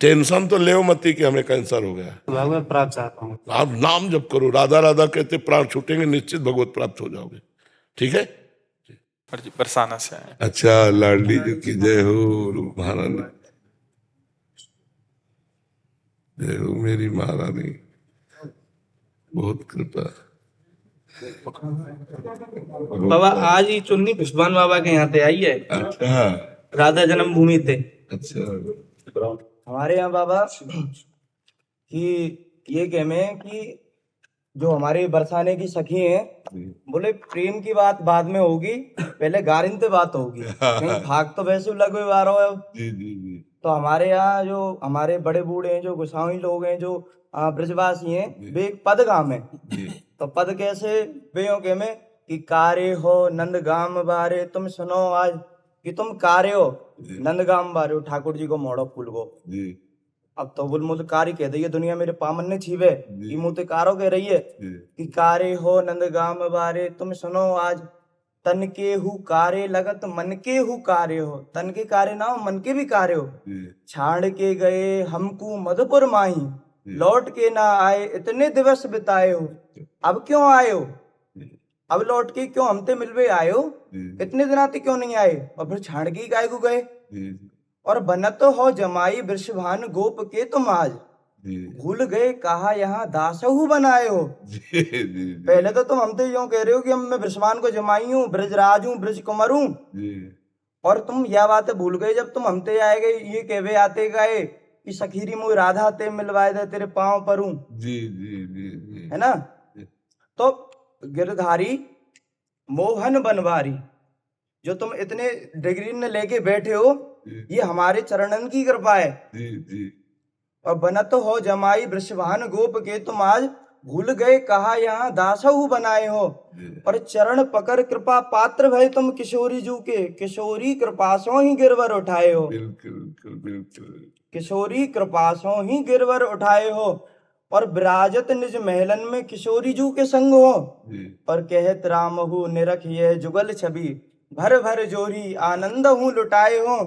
टेंशन तो ले मत कि हमें कैंसर हो गया, भगवत प्राप्त चाहता हूँ। आप नाम जप करो, राधा राधा कहते प्राण छूटेंगे, निश्चित भगवत प्राप्त हो जाओगे, ठीक है। जी बरसाना से आए। अच्छा, लाडली जी की जय हो, महारानी जय हो, मेरी महारानी, बहुत कृपा। बाबा आज ही चुन्नी पुष्पान बाबा के यहाँ पे आई है, अच्छा राधा जन्मभूमि थे अच्छा, हमारे यहाँ बाबा कि ये कहमे कि जो हमारे बरसाने की सखी हैं, बोले प्रेम की बात बाद में होगी, पहले गारिन पे बात होगी, कहीं भाग तो वैसे लगे आ रहा है। जी जी जी, तो हमारे यहाँ जो हमारे बड़े बूढ़े हैं, जो गोसाई लोग हैं, जो ब्रजवासी हैं, वे एक पद गाम है। तो पद कैसे बेयों के में कि कार्य हो नंदगाम बारे तुम सुनो आज, कि तुम कार्य हो नंदगाम बारे हो, ठाकुर जी को मोड़ो फूल को। अब तो बोल मुझे कार्य कह दइए, दुनिया मेरे पामन ने छीवे कि मुझे कारो कह रही है कि कार्य हो नंदगाम बारे तुम सुनो आज, तन के हु कार्य लगत मन के हु कार्य हो, तन के कार्य ना हो मन के भी कार्य हो। छाड़ के गए हमको मधुपुर माही, लौट के ना आए इतने दिवस बिताए हो, अब क्यों आए हो, अब लौट के क्यों हमते मिलवे आए हो, इतने दिन आते क्यों नहीं आए, और फिर छाड़ के गाय को गए। और बनत हो जमाई वृषभान गोप के तुम आज, भूल गए कहा यहाँ दासहु बनाए हो। पहले तो तुम हमते यूं कह रहे हो कि हम मैं वृषभान को जमाई हूँ, ब्रजराज हूँ, ब्रज कुमार हूँ, और तुम यह बातें भूल गए जब तुम हमते आए गए ये कहवे आते गए कि सखीरी मुझे राधा ते मिलवाए दे तेरे पांव पर हूँ, जी जी जी, है ना। तो गिरधारी मोहन बनवारी जो तुम इतने डिग्री ने लेके बैठे हो, ये हमारे चरणन की कृपा है। जी जी, और बनत हो जमाई वृषभान गोप के तुम आज, भूल गए कहा यहाँ दासहु बनाए हो। और चरण पकड़ कृपा पात्र भय तुम किशोरी जू के, किशोरी कृपासों ही गिरवर उठाए हो, बिल्कुल बिल्कुल, किशोरी कृपासों ही गिरवर उठाए हो। और विराजत निज महलन में किशोरी जू के संग हो, और कहत राम हूँ निरख यह जुगल छवि, भर भर जोरी आनंद हूँ लुटाए हो।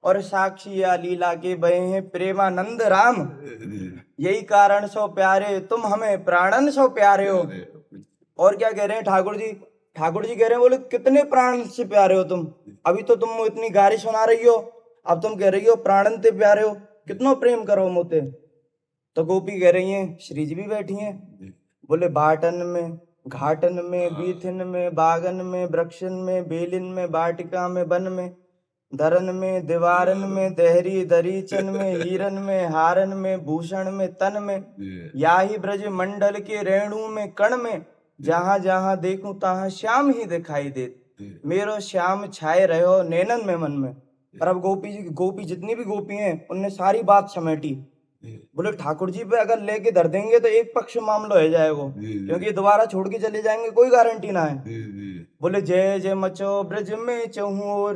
और साक्षी या लीला के बहे हैं प्रेमानंद राम, यही कारण सो प्यारे तुम हमें प्राणन सो प्यारे हो। और क्या कह रहे हैं ठाकुर जी, ठाकुर जी कह रहे हैं बोले कितने प्राण से प्यारे हो तुम, अभी तो तुम इतनी गारी सुना रही हो, अब तुम कह रही हो प्राणन ते प्यारे हो, कितना प्रेम करो मोते। तो गोपी कह रही हैं, श्री जी भी बैठी हैं, बोले बाटन में घाटन में बीथिन में बागन में वृक्षन में बेलिन में वाटिका में वन में धरन में दीवारन में दहरी दरीचन में हीरन में हारन में भूषण में तन में, याही ब्रज मंडल के रेणु में कण में, जहां जहां देखूं तहां श्याम ही दिखाई दे, मेरो श्याम छाए रहो नैनन में मन में। और अब गोपी जितनी भी गोपी हैं उनने सारी बात समेटी, बोले ठाकुर जी पे अगर लेके धर देंगे तो एक पक्ष मामला हो जाएगा, क्योंकि दोबारा छोड़ के चले जाएंगे कोई गारंटी ना है। बोले जय जय मचो ब्रज में चहुओर,